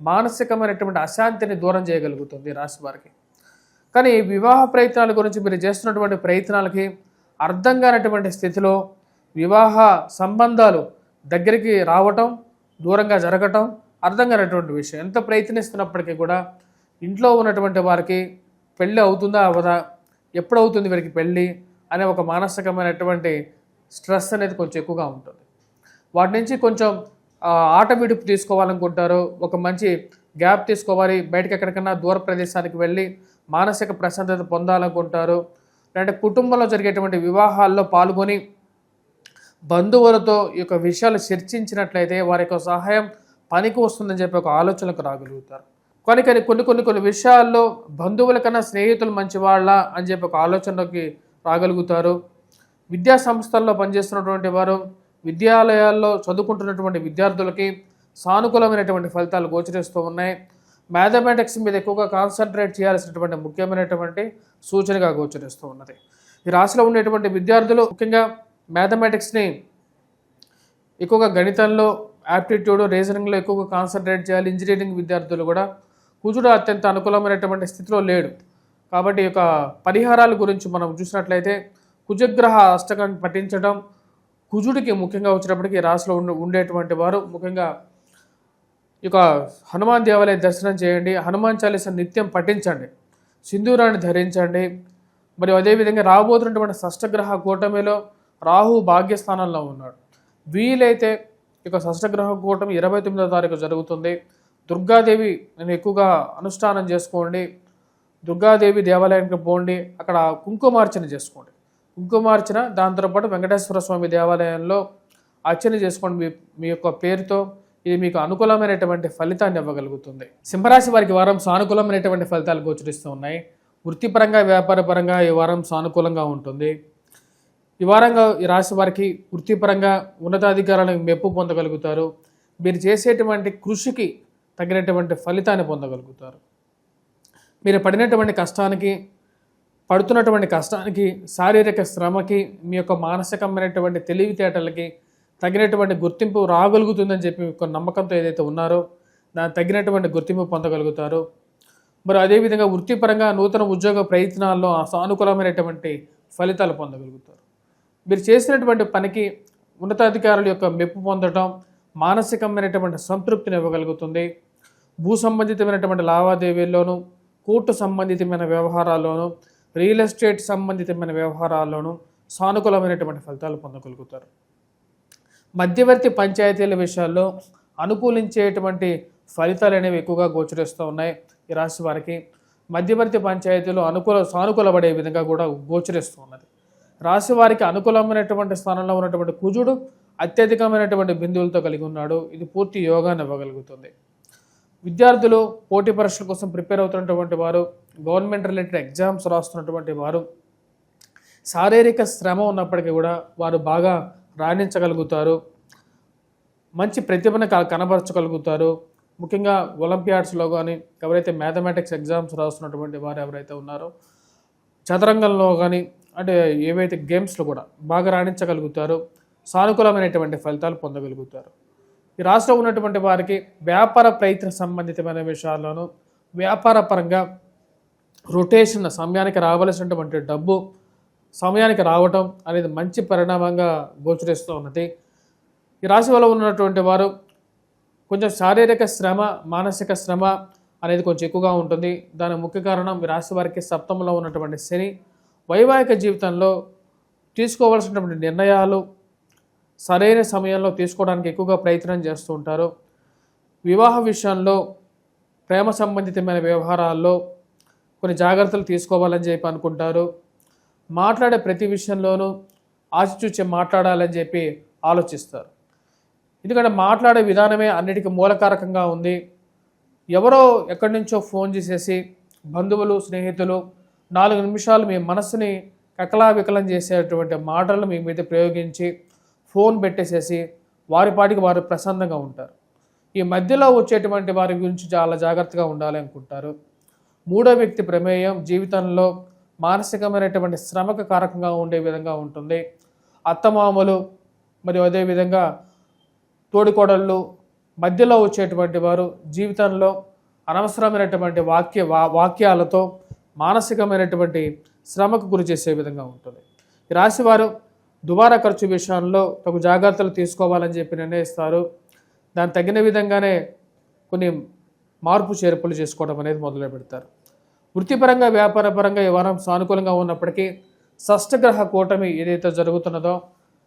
మానసికమైనటువంటి అశాంతిని దూరం చేయగలుగుతుంది రాశి వారికి. కానీ వివాహ ప్రయత్నాల గురించి మీరు చేస్తున్నటువంటి ప్రయత్నాలకి అర్థం కానటువంటి స్థితిలో వివాహ సంబంధాలు దగ్గరికి రావటం, దూరంగా జరగటం అర్థం కానటువంటి విషయం. ఎంత ప్రయత్నిస్తున్నప్పటికీ కూడా ఇంట్లో ఉన్నటువంటి వారికి పెళ్ళి అవుతుందా అవదా, ఎప్పుడు అవుతుంది వీరికి పెళ్ళి అనే ఒక మానసికమైనటువంటి స్ట్రెస్ అనేది కొంచెం ఎక్కువగా ఉంటుంది. వాటి నుంచి కొంచెం ఆట విడుపు తీసుకోవాలనుకుంటారు. ఒక మంచి గ్యాప్ తీసుకోవాలి, బయటకు ఎక్కడికన్నా దూర ప్రదేశానికి వెళ్ళి మానసిక ప్రశాంతత పొందాలనుకుంటారు. లేదంటే కుటుంబంలో జరిగేటువంటి వివాహాల్లో పాల్గొని బంధువులతో ఈ యొక్క విషయాలు చర్చించినట్లయితే వారి యొక్క సహాయం పనికి వస్తుందని చెప్పి ఒక ఆలోచనకు రాగలుగుతారు. కానీ కొన్ని విషయాల్లో బంధువుల కన్నా స్నేహితులు మంచివాళ్ళ అని చెప్పి ఒక ఆలోచనలోకి రాగలుగుతారు. విద్యా సంస్థల్లో పనిచేస్తున్నటువంటి వారు, విద్యాలయాల్లో చదువుకుంటున్నటువంటి విద్యార్థులకి సానుకూలమైనటువంటి ఫలితాలు గోచరిస్తూ ఉన్నాయి. మ్యాథమెటిక్స్ మీద ఎక్కువగా కాన్సన్ట్రేట్ చేయాల్సినటువంటి ముఖ్యమైనటువంటి సూచనగా గోచరిస్తూ ఉన్నది. ఈ రాశిలో ఉండేటువంటి విద్యార్థులు ముఖ్యంగా మ్యాథమెటిక్స్ని ఎక్కువగా గణితంలో, యాప్టిట్యూడ్, రీజనింగ్లో ఎక్కువగా కాన్సన్ట్రేట్ చేయాలి. ఇంజనీరింగ్ విద్యార్థులు కూడా కుజుడు అత్యంత అనుకూలమైనటువంటి స్థితిలో లేడు. కాబట్టి ఈ యొక్క పరిహారాల గురించి మనం చూసినట్లయితే కుజగ్రహ అష్టకాన్ని పఠించడం, కుజుడికి ముఖ్యంగా వచ్చినప్పటికీ రాశిలో ఉండేటువంటి వారు ముఖ్యంగా ఈ యొక్క హనుమాన్ దేవాలయ దర్శనం చేయండి. హనుమాన్ చాలీస నిత్యం పఠించండి, సింధూరాన్ని ధరించండి. మరియు అదేవిధంగా రాబోతున్నటువంటి షష్టగ్రహ కూటమిలో రాహు భాగ్యస్థానంలో ఉన్నాడు. వీలైతే ఇక షష్టగ్రహ కూటమి 29వ తారీఖు జరుగుతుంది. దుర్గాదేవి నేను ఎక్కువగా అనుష్ఠానం చేసుకోండి. దుర్గాదేవి దేవాలయానికి పోండి, అక్కడ కుంకుమార్చన చేసుకోండి. కుంకుమార్చన దాంతోపాటు వెంకటేశ్వర స్వామి దేవాలయంలో అర్చన చేసుకోండి మీ యొక్క పేరుతో. ఇది మీకు అనుకూలమైనటువంటి ఫలితాన్ని ఇవ్వగలుగుతుంది. సింహరాశి వారికి వారం సానుకూలమైనటువంటి ఫలితాలు గోచరిస్తూ ఉన్నాయి. వృత్తిపరంగా, వ్యాపారపరంగా ఈ వారం సానుకూలంగా ఉంటుంది. ఈ వారంగా ఈ రాశి వారికి వృత్తిపరంగా ఉన్నతాధికారులకు మెప్పు పొందగలుగుతారు. మీరు చేసేటువంటి కృషికి తగినటువంటి ఫలితాన్ని పొందగలుగుతారు. మీరు పడుతున్నటువంటి కష్టానికి, శారీరక శ్రమకి, మీ యొక్క మానసికమైనటువంటి తెలివితేటలకి తగినటువంటి గుర్తింపు రాగలుగుతుందని చెప్పి ఒక నమ్మకంతో ఏదైతే ఉన్నారో దానికి తగినటువంటి గుర్తింపు పొందగలుగుతారు. మరి అదేవిధంగా వృత్తిపరంగా నూతన ఉద్యోగ ప్రయత్నాల్లో సానుకూలమైనటువంటి ఫలితాలు పొందగలుగుతారు. మీరు చేసినటువంటి పనికి ఉన్నతాధికారుల యొక్క మెప్పు పొందడం, మానసికమైనటువంటి సంతృప్తిని ఇవ్వగలుగుతుంది. భూ సంబంధితమైనటువంటి లావాదేవీల్లోనూ, కోర్టు సంబంధితమైన వ్యవహారాల్లోనూ, రియల్ ఎస్టేట్ సంబంధితమైన వ్యవహారాల్లోనూ సానుకూలమైనటువంటి ఫలితాలు పొందగలుగుతారు. మధ్యవర్తి పంచాయతీల విషయాల్లో అనుకూలించేటువంటి ఫలితాలు అనేవి ఎక్కువగా గోచరిస్తూ ఉన్నాయి. ఈ రాశి వారికి మధ్యవర్తి పంచాయతీలు సానుకూలపడే విధంగా కూడా గోచరిస్తూ ఉన్నది. రాశి వారికి అనుకూలమైనటువంటి స్థానంలో ఉన్నటువంటి కుజుడు అత్యధికమైనటువంటి బిందువులతో కలిగి ఉన్నాడు. ఇది పూర్తి యోగాన్ని ఇవ్వగలుగుతుంది. విద్యార్థులు పోటీ పరీక్షల కోసం ప్రిపేర్ అవుతున్నటువంటి వారు, గవర్నమెంట్ రిలేటెడ్ ఎగ్జామ్స్ రాస్తున్నటువంటి వారు శారీరక శ్రమ ఉన్నప్పటికీ కూడా వారు బాగా రాణించగలుగుతారు. మంచి ప్రతిభను కనబరచగలుగుతారు. ముఖ్యంగా ఒలింపియాడ్స్లో కానీ ఎవరైతే మ్యాథమెటిక్స్ ఎగ్జామ్స్ రాస్తున్నటువంటి వారు ఎవరైతే ఉన్నారో, చదరంగంలో కానీ అంటే ఏవైతే గేమ్స్లో కూడా బాగా రాణించగలుగుతారు. సానుకూలమైనటువంటి ఫలితాలు పొందగలుగుతారు. ఈ రాష్ట్రంలో ఉన్నటువంటి వారికి వ్యాపార ప్రయత్న సంబంధితమైన విషయాల్లోనూ, వ్యాపార పరంగా రొటేషన్, సమయానికి రావలసినటువంటి డబ్బు సమయానికి రావటం అనేది మంచి పరిణామంగా గోచరిస్తూ ఉన్నది. ఈ రాశి వల్ల ఉన్నటువంటి వారు కొంచెం శారీరక శ్రమ, మానసిక శ్రమ అనేది కొంచెం ఎక్కువగా ఉంటుంది. దాని ముఖ్య కారణం ఈ రాశి వారికి సప్తమంలో ఉన్నటువంటి శని. వైవాహిక జీవితంలో తీసుకోవాల్సినటువంటి నిర్ణయాలు సరైన సమయంలో తీసుకోవడానికి ఎక్కువగా ప్రయత్నం చేస్తూ ఉంటారు. వివాహ విషయంలో, ప్రేమ సంబంధితమైన వ్యవహారాల్లో కొన్ని జాగ్రత్తలు తీసుకోవాలని చెప్పి అనుకుంటారు. మాట్లాడే ప్రతి విషయంలోనూ ఆచితూచి మాట్లాడాలని చెప్పి ఆలోచిస్తారు. ఎందుకంటే మాట్లాడే విధానమే అన్నిటికీ మూలకారకంగా ఉంది. ఎవరో ఎక్కడి నుంచో ఫోన్ చేసేసి, బంధువులు, స్నేహితులు 4 నిమిషాలు మీ మనసుని కకలావికలం చేసేటువంటి మాటలు మీ మీద ప్రయోగించి ఫోన్ పెట్టేసేసి వారి పాటికి వారు ప్రశాంతంగా ఉంటారు. ఈ మధ్యలో వచ్చేటువంటి వారి గురించి చాలా జాగ్రత్తగా ఉండాలి అనుకుంటారు. మూడో వ్యక్తి ప్రమేయం జీవితంలో మానసికమైనటువంటి శ్రమకు కారకంగా ఉండే విధంగా ఉంటుంది. అత్తమామలు మరియు అదేవిధంగా తోడికోడళ్ళు మధ్యలో వచ్చేటువంటి వారు జీవితంలో అనవసరమైనటువంటి వాక్యాలతో మానసికమైనటువంటి శ్రమకు గురి చేసే విధంగా ఉంటుంది. ఈ రాశివారు దుబారా ఖర్చు విషయంలో తగు జాగ్రత్తలు తీసుకోవాలని చెప్పి నిర్ణయిస్తారు. దానికి తగిన విధంగానే కొన్ని మార్పు చేర్పులు చేసుకోవడం అనేది మొదలు పెడతారు. వృత్తిపరంగా, వ్యాపారపరంగా ఈ వారం సానుకూలంగా ఉన్నప్పటికీ షష్టగ్రహ కూటమి ఏదైతే జరుగుతున్నదో,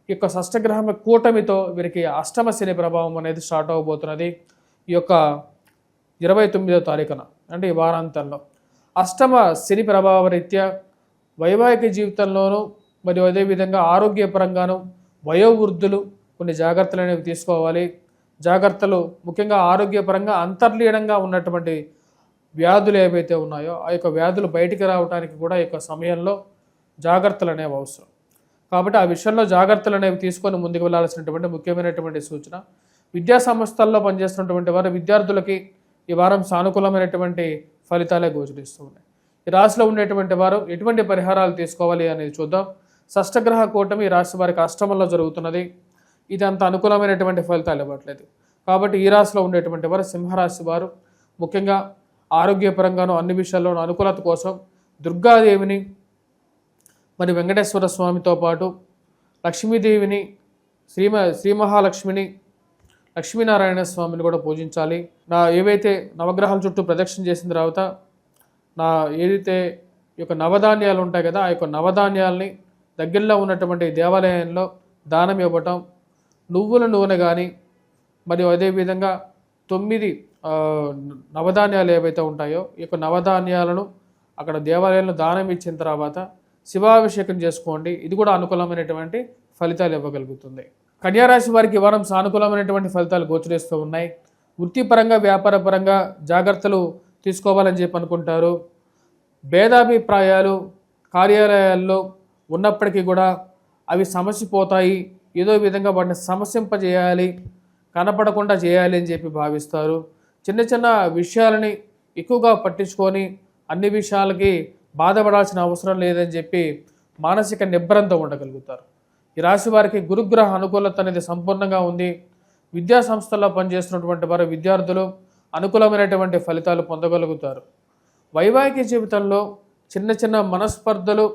ఈ యొక్క షష్టగ్రహం కూటమితో వీరికి అష్టమ శని ప్రభావం అనేది స్టార్ట్ అవబోతున్నది. ఈ యొక్క 29వ తారీఖున అంటే ఈ వారాంతంలో అష్టమ శని ప్రభావ రీత్యా వైవాహిక జీవితంలోనూ మరియు అదేవిధంగా ఆరోగ్యపరంగాను వయోవృద్ధులు కొన్ని జాగ్రత్తలు అనేవి తీసుకోవాలి. జాగ్రత్తలు ముఖ్యంగా ఆరోగ్యపరంగా అంతర్లీనంగా ఉన్నటువంటి వ్యాధులు ఏవైతే ఉన్నాయో ఆ యొక్క వ్యాధులు బయటికి రావడానికి కూడా ఈ యొక్క సమయంలో జాగ్రత్తలు అనేవి అవసరం. కాబట్టి ఆ విషయంలో జాగ్రత్తలు అనేవి తీసుకొని ముందుకు వెళ్ళాల్సినటువంటి ముఖ్యమైనటువంటి సూచన. విద్యా సంస్థల్లో పనిచేస్తున్నటువంటి వారు విద్యార్థులకి ఈ వారం సానుకూలమైనటువంటి ఫలితాలే గోచరిస్తూ ఉన్నాయి. ఈ రాశిలో ఉండేటువంటి వారు ఎటువంటి పరిహారాలు తీసుకోవాలి అనేది చూద్దాం. షష్టగ్రహ కూటమి ఈ రాశి వారికి అష్టమంలో జరుగుతున్నది. ఇది అంత అనుకూలమైనటువంటి ఫలితాలు ఇవ్వట్లేదు. కాబట్టి ఈ రాశిలో ఉండేటువంటి వారు సింహరాశి వారు ముఖ్యంగా ఆరోగ్యపరంగాను అన్ని విషయాల్లోనూ అనుకూలత కోసం దుర్గాదేవిని మరి వెంకటేశ్వర స్వామితో పాటు లక్ష్మీదేవిని, శ్రీ మహాలక్ష్మిని, లక్ష్మీనారాయణ స్వామిని కూడా పూజించాలి. ఏవైతే నవగ్రహాల చుట్టూ ప్రదక్షిణ చేసిన తర్వాత ఏదైతే ఈ యొక్క నవధాన్యాలు ఉంటాయి కదా, ఆ యొక్క నవధాన్యాలని దగ్గరలో ఉన్నటువంటి దేవాలయంలో దానం ఇవ్వటం, నువ్వుల నూనె కానీ మరియు అదేవిధంగా 9 నవధాన్యాలు ఏవైతే ఉంటాయో ఈ యొక్క నవధాన్యాలను అక్కడ దేవాలయంలో దానం ఇచ్చిన తర్వాత శివాభిషేకం చేసుకోండి. ఇది కూడా అనుకూలమైనటువంటి ఫలితాలు ఇవ్వగలుగుతుంది. కన్యారాశి వారికి ఈ వారం సానుకూలమైనటువంటి ఫలితాలు గోచరిస్తూ ఉన్నాయి. వృత్తిపరంగా, వ్యాపారపరంగా జాగ్రత్తలు తీసుకోవాలని చెప్పి అనుకుంటారు. భేదాభిప్రాయాలు కార్యాలయాల్లో ఉన్నప్పటికీ కూడా అవి సమసిపోతాయి. ఏదో విధంగా వాటిని సమసింపజేయాలి, కనపడకుండా చేయాలి అని చెప్పి భావిస్తారు. చిన్న చిన్న విషయాలని ఎక్కువగా పట్టించుకొని అన్ని విషయాలకి బాధపడాల్సిన అవసరం లేదని చెప్పి మానసిక నిబ్రంతో ఉండగలుగుతారు. ఈ రాశి వారికి గురుగ్రహ అనుకూలత అనేది సంపూర్ణంగా ఉంది. విద్యా సంస్థల్లో పనిచేస్తున్నటువంటి వారు విద్యార్థులు అనుకూలమైనటువంటి ఫలితాలు పొందగలుగుతారు. వైవాహిక జీవితంలో చిన్న చిన్న మనస్పర్ధలు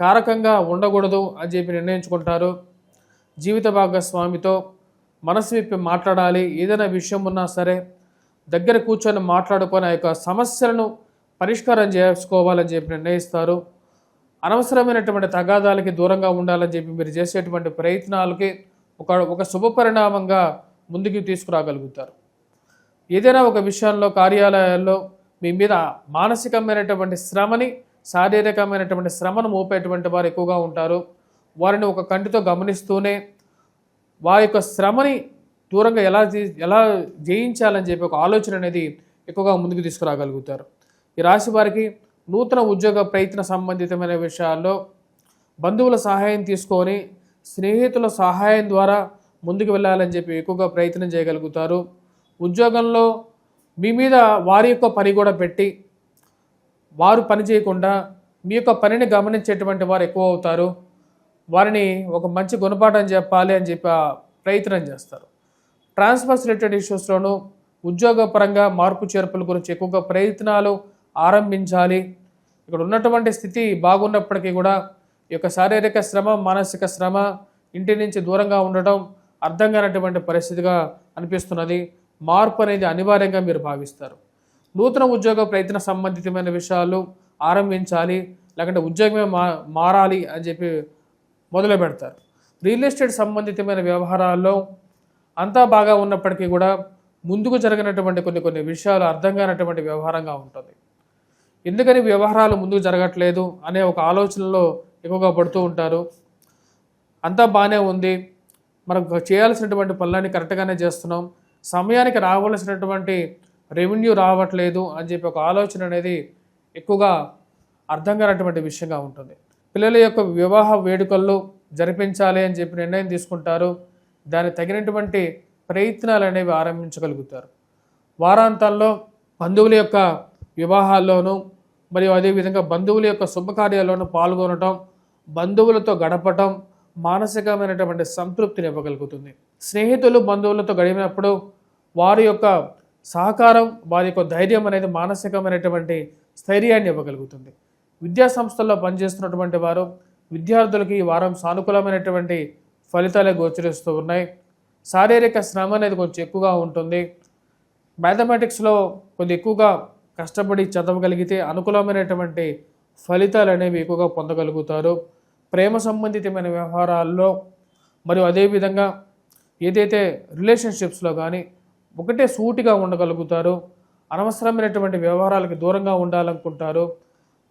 కారకంగా ఉండకూడదు అని చెప్పి నిర్ణయించుకుంటారు. జీవిత భాగస్వామితో మనసు విప్పి మాట్లాడాలి. ఏదైనా విషయం ఉన్నా సరే దగ్గర కూర్చొని మాట్లాడుకొని ఆ యొక్క సమస్యలను పరిష్కారం చేసుకోవాలని చెప్పి నిర్ణయిస్తారు. అనవసరమైనటువంటి తగాదాలకి దూరంగా ఉండాలని చెప్పి మీరు చేసేటువంటి ప్రయత్నాలకి ఒక శుభ పరిణామంగా ముందుకు తీసుకురాగలుగుతారు. ఏదైనా ఒక విషయంలో కార్యాలయాల్లో మీ మీద మానసికమైనటువంటి శ్రమని, శారీరకమైనటువంటి శ్రమను మోపేటువంటి వారు ఎక్కువగా ఉంటారు. వారిని ఒక కంటితో గమనిస్తూనే వారి యొక్క శ్రమని దూరంగా ఎలా జయించాలని చెప్పి ఒక ఆలోచన అనేది ఎక్కువగా ముందుకు తీసుకురాగలుగుతారు. ఈ రాశి వారికి నూతన ఉద్యోగ ప్రయత్న సంబంధితమైన విషయాల్లో బంధువుల సహాయం తీసుకొని స్నేహితుల సహాయం ద్వారా ముందుకు వెళ్ళాలని చెప్పి ఎక్కువగా ప్రయత్నం చేయగలుగుతారు. ఉద్యోగంలో మీ మీద వారి యొక్క పని కూడా పెట్టి వారు పని చేయకుండా మీ యొక్క పనిని గమనించేటువంటి వారు ఎక్కువ అవుతారు. వారిని ఒక మంచి గుణపాఠం చెప్పాలి అని చెప్పి ప్రయత్నం చేస్తారు. ట్రాన్స్ఫర్స్ రిలేటెడ్ ఇష్యూస్లోనూ ఉద్యోగపరంగా మార్పు చేర్పుల గురించి ఎక్కువగా ప్రయత్నాలు ఆరంభించాలి. ఇక్కడ ఉన్నటువంటి స్థితి బాగున్నప్పటికీ కూడా ఈ యొక్క శారీరక శ్రమ, మానసిక శ్రమ, ఇంటి నుంచి దూరంగా ఉండటం అర్థం కానటువంటి పరిస్థితిగా అనిపిస్తున్నది. మార్పు అనేది అనివార్యంగా మీరు భావిస్తారు. నూతన ఉద్యోగ ప్రయత్న సంబంధితమైన విషయాలు ఆరంభించాలి, లేకుంటే ఉద్యోగమే మారాలి అని చెప్పి మొదలు పెడతారు. రియల్ ఎస్టేట్ సంబంధితమైన వ్యవహారాల్లో అంతా బాగా ఉన్నప్పటికీ కూడా ముందుకు జరిగినటువంటి కొన్ని విషయాలు అర్థం కానటువంటి వ్యవహారంగా ఉంటుంది. ఎందుకని వ్యవహారాలు ముందుకు జరగట్లేదు అనే ఒక ఆలోచనలో ఎక్కువగా పడుతూ ఉంటారు. అంతా బాగానే ఉంది, మనం చేయాల్సినటువంటి పనులన్నీ కరెక్ట్గానే చేస్తున్నాం, సమయానికి రావాల్సినటువంటి రెవెన్యూ రావట్లేదు అని చెప్పి ఒక ఆలోచన అనేది ఎక్కువగా అర్థం కానటువంటి విషయంగా ఉంటుంది. పిల్లల యొక్క వివాహ వేడుకల్లో జరిపించాలి అని చెప్పి నిర్ణయం తీసుకుంటారు. దానికి తగినటువంటి ప్రయత్నాలు అనేవి ఆరంభించగలుగుతారు. వారాంతాల్లో బంధువుల యొక్క వివాహాల్లోనూ మరియు అదేవిధంగా బంధువుల యొక్క శుభకార్యాల్లోనూ పాల్గొనటం, బంధువులతో గడపటం మానసికమైనటువంటి సంతృప్తిని ఇవ్వగలుగుతుంది. స్నేహితులు బంధువులతో గడిపినప్పుడు వారి యొక్క సహకారం, వారి యొక్క ధైర్యం అనేది మానసికమైనటువంటి స్థైర్యాన్ని ఇవ్వగలుగుతుంది. విద్యా సంస్థల్లో పనిచేస్తున్నటువంటి వారు విద్యార్థులకి ఈ వారం సానుకూలమైనటువంటి ఫలితాలే గోచరిస్తూ ఉన్నాయి. శారీరక శ్రమ అనేది కొంచెం ఎక్కువగా ఉంటుంది. మ్యాథమెటిక్స్లో కొద్ది ఎక్కువగా కష్టపడి చదవగలిగితే అనుకూలమైనటువంటి ఫలితాలు అనేవి ఎక్కువగా పొందగలుగుతారు. ప్రేమ సంబంధితమైన వ్యవహారాల్లో మరియు అదేవిధంగా ఏదైతే రిలేషన్షిప్స్లో కానీ ఒకటే సూటిగా ఉండగలుగుతారు. అనవసరమైనటువంటి వ్యవహారాలకు దూరంగా ఉండాలనుకుంటారు.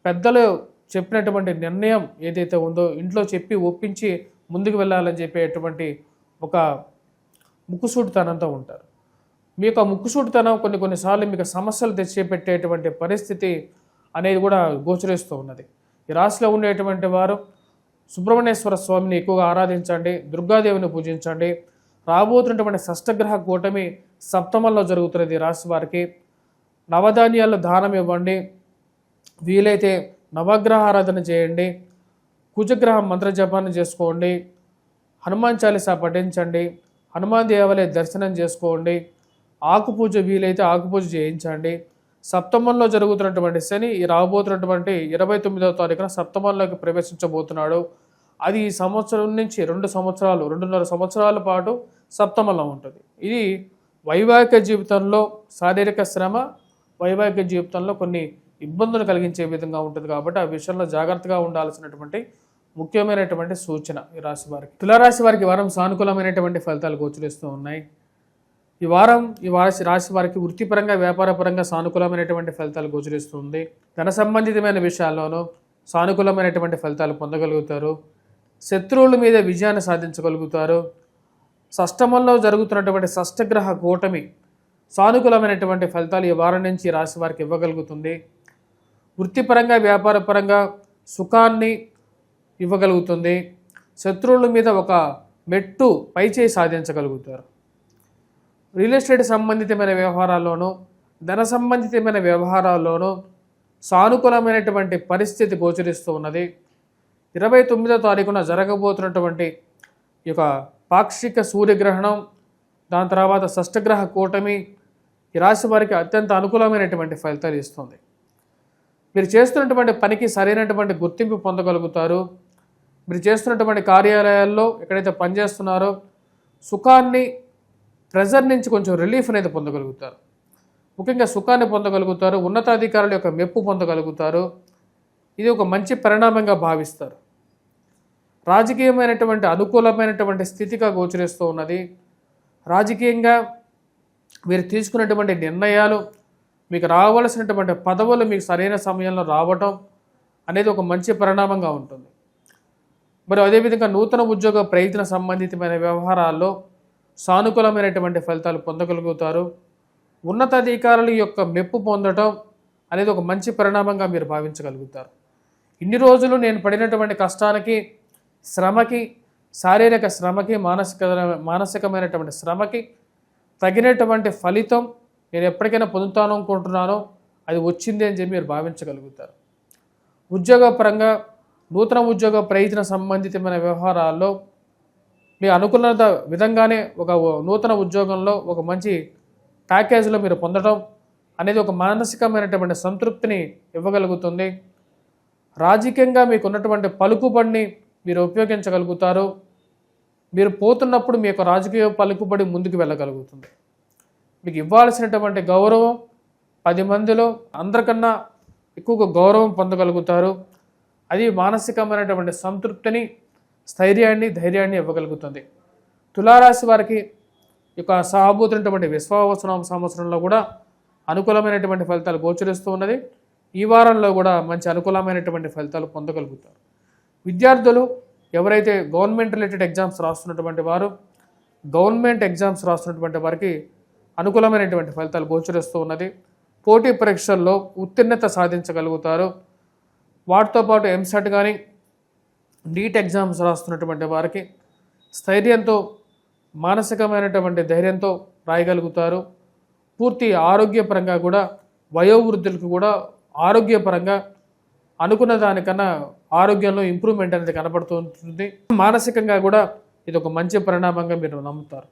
పెద్దలు చెప్పినటువంటి నిర్ణయం ఏదైతే ఉందో ఇంట్లో చెప్పి ఒప్పించి ముందుకు వెళ్ళాలని చెప్పేటువంటి ఒక ముక్కుసూటితనంతో ఉంటారు. మీ యొక్క ముక్కుసూటితనం కొన్నిసార్లు మీకు సమస్యలు తెచ్చిపెట్టేటువంటి పరిస్థితి అనేది కూడా గోచరిస్తూ ఉన్నది. ఈ రాశిలో ఉండేటువంటి వారు సుబ్రహ్మణ్యేశ్వర స్వామిని ఎక్కువగా ఆరాధించండి, దుర్గాదేవిని పూజించండి. రాబోతున్నటువంటి షష్టగ్రహ కూటమి సప్తమంలో జరుగుతున్నది. రాశి వారికి నవధాన్యాలు దానం ఇవ్వండి, వీలైతే నవగ్రహ ఆరాధన చేయండి, కుజగ్రహ మంత్ర జపాన్ని చేసుకోండి, హనుమాన్ చాలీసా పఠించండి, హనుమాన్ దేవాలయ దర్శనం చేసుకోండి, ఆకుపూజ వీలైతే ఆకుపూజ చేయించండి. సప్తమంలో జరుగుతున్నటువంటి శని ఈ రాబోతున్నటువంటి 29వ తారీఖున సప్తమంలోకి ప్రవేశించబోతున్నాడు. అది ఈ సంవత్సరం నుంచి 2.5 సంవత్సరాల పాటు సప్తమంలో ఉంటుంది. ఇది వైవాహిక జీవితంలో శారీరక శ్రమ, వైవాహిక జీవితంలో కొన్ని ఇబ్బందులు కలిగించే విధంగా ఉంటుంది. కాబట్టి ఆ విషయంలో జాగ్రత్తగా ఉండాల్సినటువంటి ముఖ్యమైనటువంటి సూచన ఈ రాశి వారికి. తులారాశి వారికి వారం సానుకూలమైనటువంటి ఫలితాలు గోచరిస్తూ ఉన్నాయి. ఈ రాశి వారికి వృత్తిపరంగా, వ్యాపారపరంగా సానుకూలమైనటువంటి ఫలితాలు గోచరిస్తుంది. ధన సంబంధితమైన విషయాల్లోనూ సానుకూలమైనటువంటి ఫలితాలు పొందగలుగుతారు. శత్రువుల మీద విజయాన్ని సాధించగలుగుతారు. షష్టమంలో జరుగుతున్నటువంటి షష్టగ్రహ కూటమి సానుకూలమైనటువంటి ఫలితాలు ఈ వారం నుంచి రాశి వారికి ఇవ్వగలుగుతుంది. వృత్తిపరంగా, వ్యాపారపరంగా సుఖాన్ని ఇవ్వగలుగుతుంది. శత్రువుల మీద ఒక మెట్టు పైచేయి సాధించగలుగుతారు. రియల్ ఎస్టేట్ సంబంధితమైన వ్యవహారాల్లోనూ, ధన సంబంధితమైన వ్యవహారాల్లోనూ సానుకూలమైనటువంటి పరిస్థితి గోచరిస్తూ ఉన్నది. 29వ తారీఖున జరగబోతున్నటువంటి ఈ యొక్క పాక్షిక సూర్యగ్రహణం, దాని తర్వాత షష్టగ్రహ కూటమి ఈ రాశి వారికి అత్యంత అనుకూలమైనటువంటి ఫలితాలు ఇస్తుంది. మీరు చేస్తున్నటువంటి పనికి సరైనటువంటి గుర్తింపు పొందగలుగుతారు. మీరు చేస్తున్నటువంటి కార్యాలయాల్లో ఎక్కడైతే పనిచేస్తున్నారో సుఖాన్ని, ప్రెజర్ నుంచి కొంచెం రిలీఫ్ అనేది పొందగలుగుతారు. ముఖ్యంగా సుఖాన్ని పొందగలుగుతారు. ఉన్నతాధికారుల యొక్క మెప్పు పొందగలుగుతారు. ఇది ఒక మంచి పరిణామంగా భావిస్తారు. రాజకీయమైనటువంటి అనుకూలమైనటువంటి స్థితిగా గోచరిస్తూ ఉన్నది. రాజకీయంగా మీరు తీసుకున్నటువంటి నిర్ణయాలు, మీకు రావాల్సినటువంటి పదవులు మీకు సరైన సమయంలో రావటం అనేది ఒక మంచి పరిణామంగా ఉంటుంది. మరి అదేవిధంగా నూతన ఉద్యోగ ప్రయత్న సంబంధితమైన వ్యవహారాల్లో సానుకూలమైనటువంటి ఫలితాలు పొందగలుగుతారు. ఉన్నతాధికారుల యొక్క మెప్పు పొందడం అనేది ఒక మంచి పరిణామంగా మీరు భావించగలుగుతారు. ఇన్ని రోజులు నేను పడినటువంటి కష్టానికి, శ్రమకి, శారీరక శ్రమకి, మానసికమైనటువంటి శ్రమకి తగినటువంటి ఫలితం నేను ఎప్పటికైనా పొందుతాను అనుకుంటున్నానో అది వచ్చింది అని చెప్పి మీరు భావించగలుగుతారు. ఉద్యోగపరంగా నూతన ఉద్యోగ ప్రయత్న సంబంధితమైన వ్యవహారాల్లో మీ అనుకున్న విధంగానే ఒక నూతన ఉద్యోగంలో ఒక మంచి ప్యాకేజీలో మీరు పొందడం అనేది ఒక మానసికమైనటువంటి సంతృప్తిని ఇవ్వగలుగుతుంది. రాజకీయంగా మీకు ఉన్నటువంటి పలుకుబడిని మీరు ఉపయోగించగలుగుతారు. మీరు పోతున్నప్పుడు మీ యొక్క రాజకీయ పలుకుబడి ముందుకు వెళ్ళగలుగుతుంది. మీకు ఇవ్వాల్సినటువంటి గౌరవం 10 మందిలో అందరికన్నా ఎక్కువగా గౌరవం పొందగలుగుతారు. అది మానసికమైనటువంటి సంతృప్తిని, స్థైర్యాన్ని, ధైర్యాన్ని ఇవ్వగలుగుతుంది. తులారాశి వారికి యొక్క సహాభూతున్నటువంటి విశ్వావసనం సంవత్సరంలో కూడా అనుకూలమైనటువంటి ఫలితాలు గోచరిస్తూ ఉన్నది. ఈ వారంలో కూడా మంచి అనుకూలమైనటువంటి ఫలితాలు పొందగలుగుతారు. విద్యార్థులు ఎవరైతే గవర్నమెంట్ రిలేటెడ్ ఎగ్జామ్స్ రాస్తున్నటువంటి వారు, గవర్నమెంట్ ఎగ్జామ్స్ రాస్తున్నటువంటి వారికి అనుకూలమైనటువంటి ఫలితాలు గోచరిస్తూ ఉన్నది. పోటీ పరీక్షల్లో ఉత్తీర్ణత సాధించగలుగుతారు. వాటితో పాటు ఎంసెట్ కానీ నీట్ ఎగ్జామ్స్ రాస్తున్నటువంటి వారికి స్థైర్యంతో, మానసికమైనటువంటి ధైర్యంతో రాయగలుగుతారు. పూర్తి ఆరోగ్యపరంగా కూడా వయోవృద్ధులకు కూడా ఆరోగ్యపరంగా అనుకున్న దానికన్నా ఆరోగ్యంలో ఇంప్రూవ్మెంట్ అనేది కనబడుతూ ఉంటుంది. మానసికంగా కూడా ఇది ఒక మంచి పరిణామంగా మీరు నమ్ముతారు.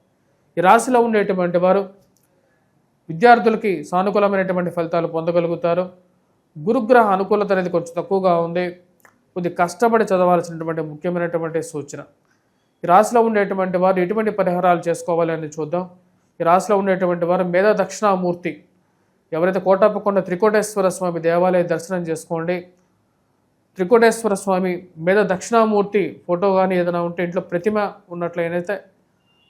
ఈ రాశిలో ఉండేటువంటి వారు విద్యార్థులకి సానుకూలమైనటువంటి ఫలితాలు పొందగలుగుతారు. గురుగ్రహ అనుకూలత అనేది కొంచెం తక్కువగా ఉంది. కొద్ది కష్టపడి చదవాల్సినటువంటి ముఖ్యమైనటువంటి సూచన. ఈ రాశిలో ఉండేటువంటి వారు ఎటువంటి పరిహారాలు చేసుకోవాలి అని చూద్దాం. ఈ రాశిలో ఉండేటువంటి వారు మేధా దక్షిణామూర్తి ఎవరైతే కోటప్పకొండ త్రికోటేశ్వర స్వామి దేవాలయ దర్శనం చేసుకోండి. త్రికోటేశ్వర స్వామి మీద దక్షిణామూర్తి ఫోటో కానీ ఏదైనా ఉంటే ఇంట్లో ప్రతిమ ఉన్నట్లయితే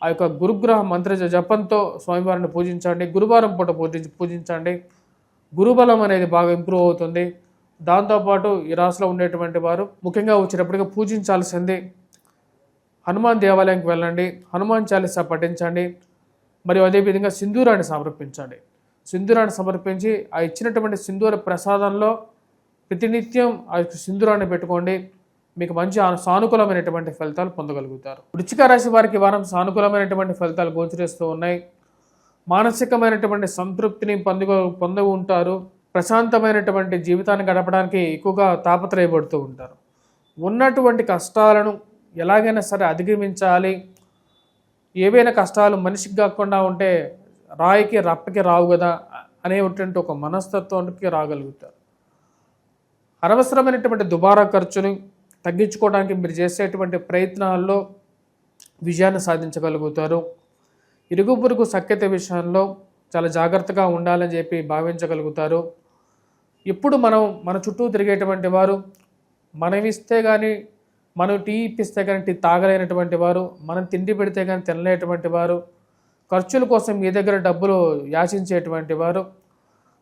ఆ యొక్క గురుగ్రహ మంత్ర జపంతో స్వామివారిని పూజించండి. గురువారం పూట పూజించండి. గురుబలం అనేది బాగా ఇంప్రూవ్ అవుతుంది. దాంతోపాటు ఈ రాశిలో ఉండేటువంటి వారు ముఖ్యంగా వచ్చేటప్పటికి పూజించాల్సింది హనుమాన్ దేవాలయంకి వెళ్ళండి. హనుమాన్ చాలీసా పఠించండి. మరియు అదేవిధంగా సింధూరాన్ని సమర్పించండి. సింధూరాన్ని సమర్పించి ఆ ఇచ్చినటువంటి సింధూర ప్రసాదంలో ప్రతినిత్యం ఆ సింధూరాన్ని పెట్టుకోండి. మీకు మంచి సానుకూలమైనటువంటి ఫలితాలు పొందగలుగుతారు. వృశ్చిక రాశి వారికి వారం సానుకూలమైనటువంటి ఫలితాలు గోచరిస్తూ ఉన్నాయి. మానసికమైనటువంటి సంతృప్తిని పొంది ఉంటారు. ప్రశాంతమైనటువంటి జీవితాన్ని గడపడానికి ఎక్కువగా తాపత్రయపడుతూ ఉంటారు. ఉన్నటువంటి కష్టాలను ఎలాగైనా సరే అధిగమించాలి. ఏవైనా కష్టాలు మనిషికి కాకుండా ఉంటే రాయికి రప్పకి రావు కదా అనేటువంటి ఒక మనస్తత్వానికి రాగలుగుతారు. అనవసరమైనటువంటి దుబారా ఖర్చుని తగ్గించుకోవడానికి మీరు చేసేటువంటి ప్రయత్నాల్లో విజయాన్ని సాధించగలుగుతారు. ఇరుగు పొరుగు సఖ్యత విషయంలో చాలా జాగ్రత్తగా ఉండాలని చెప్పి భావించగలుగుతారు. ఇప్పుడు మన చుట్టూ తిరిగేటువంటి వారు మనం ఇస్తే కానీ, మనం టీ ఇప్పిస్తే కానీ టీ తాగలేనటువంటి వారు, మనం తిండి పెడితే కానీ తినలేటువంటి వారు, ఖర్చుల కోసం మీ దగ్గర డబ్బులు యాచించేటువంటి వారు,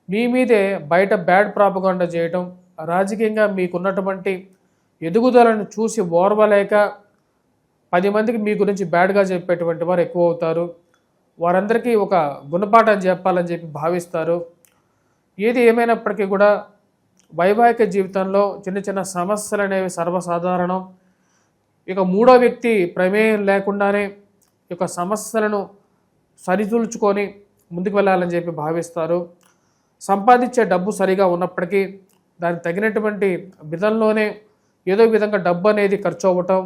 మీ మీదే బయట బ్యాడ్ ప్రాపగాండా చేయటం, రాజకీయంగా మీకున్నటువంటి ఎదుగుదలను చూసి ఓర్వలేక 10 మందికి మీ గురించి బ్యాడ్గా చెప్పేటువంటి వారు ఎక్కువ అవుతారు. వారందరికీ ఒక గుణపాఠం చెప్పాలని చెప్పి భావిస్తారు. ఏది ఏమైనప్పటికీ కూడా వైవాహిక జీవితంలో చిన్న చిన్న సమస్యలు అనేవి సర్వసాధారణం. ఇక మూడో వ్యక్తి ప్రమేయం లేకుండానే ఈ యొక్క సమస్యలను సరితూల్చుకొని ముందుకు వెళ్ళాలని చెప్పి భావిస్తారు. సంపాదించే డబ్బు సరిగా ఉన్నప్పటికీ దానికి తగినటువంటి విధంలోనే ఏదో విధంగా డబ్బు అనేది ఖర్చు అవ్వటం,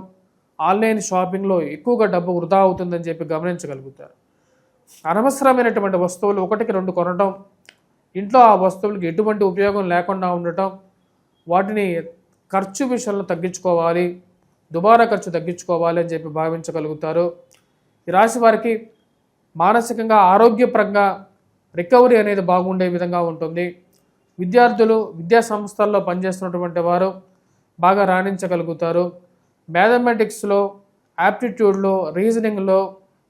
ఆన్లైన్ షాపింగ్లో ఎక్కువగా డబ్బు వృధా అవుతుందని చెప్పి గమనించగలుగుతారు. అనవసరమైనటువంటి వస్తువులు 1కి 2 కొనటం, ఇంట్లో ఆ వస్తువులకి ఎటువంటి ఉపయోగం లేకుండా ఉండటం, వాటిని ఖర్చు విషయంలో తగ్గించుకోవాలి, దుబారా ఖర్చు తగ్గించుకోవాలి అని చెప్పి భావించగలుగుతారు. ఈ రాశి వారికి మానసికంగా ఆరోగ్యపరంగా రికవరీ అనేది బాగుండే విధంగా ఉంటుంది. విద్యార్థులు విద్యా సంస్థల్లో పనిచేస్తున్నటువంటి వారు బాగా రాణించగలుగుతారు. మ్యాథమెటిక్స్లో, యాప్టిట్యూడ్లో, రీజనింగ్లో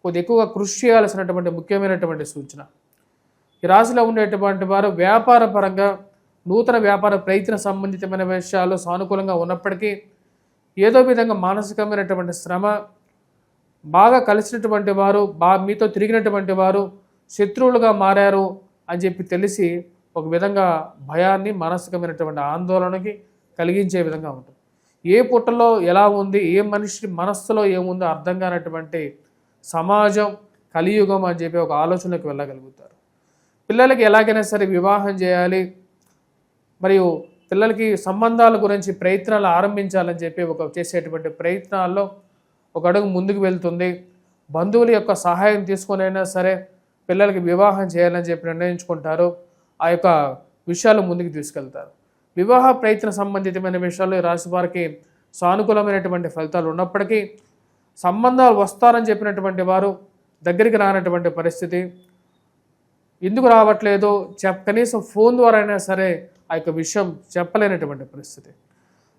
కొద్ది ఎక్కువగా కృషి చేయాల్సినటువంటి ముఖ్యమైనటువంటి సూచన. ఈ రాశిలో ఉండేటువంటి వారు వ్యాపార పరంగా నూతన వ్యాపార ప్రయత్న సంబంధితమైన విషయాలు సానుకూలంగా ఉన్నప్పటికీ ఏదో విధంగా మానసికమైనటువంటి శ్రమ, బాగా కలిసినటువంటి వారు, మీతో తిరిగినటువంటి వారు శత్రువులుగా మారారు అని చెప్పి తెలిసి ఒక విధంగా భయాన్ని, మానసికమైనటువంటి ఆందోళనకి కలిగించే విధంగా ఉంటుంది. ఏ పుట్టలో ఎలా ఉంది, ఏ మనిషి మనస్సులో ఏముందో అర్థం కానటువంటి సమాజం, కలియుగం అని చెప్పి ఒక ఆలోచనకు వెళ్ళగలుగుతారు. పిల్లలకి ఎలాగైనా సరే వివాహం చేయాలి, మరియు పిల్లలకి సంబంధాల గురించి ప్రయత్నాలు ఆరంభించాలని చెప్పి చేసేటువంటి ప్రయత్నాల్లో ఒక అడుగు ముందుకు వెళ్తుంది. బంధువుల యొక్క సహాయం తీసుకునైనా సరే పిల్లలకి వివాహం చేయాలని చెప్పి నిర్ణయించుకుంటారు. ఆ యొక్క విషయాలు ముందుకు తీసుకెళ్తారు. వివాహ ప్రయత్న సంబంధితమైన విషయాల్లో రాశి వారికి సానుకూలమైనటువంటి ఫలితాలు ఉన్నప్పటికీ సంబంధాలు వస్తారని చెప్పినటువంటి వారు దగ్గరికి రానటువంటి పరిస్థితి. ఎందుకు రావట్లేదో కనీసం ఫోన్ ద్వారా అయినా సరే ఆ యొక్క విషయం చెప్పలేనటువంటి పరిస్థితి.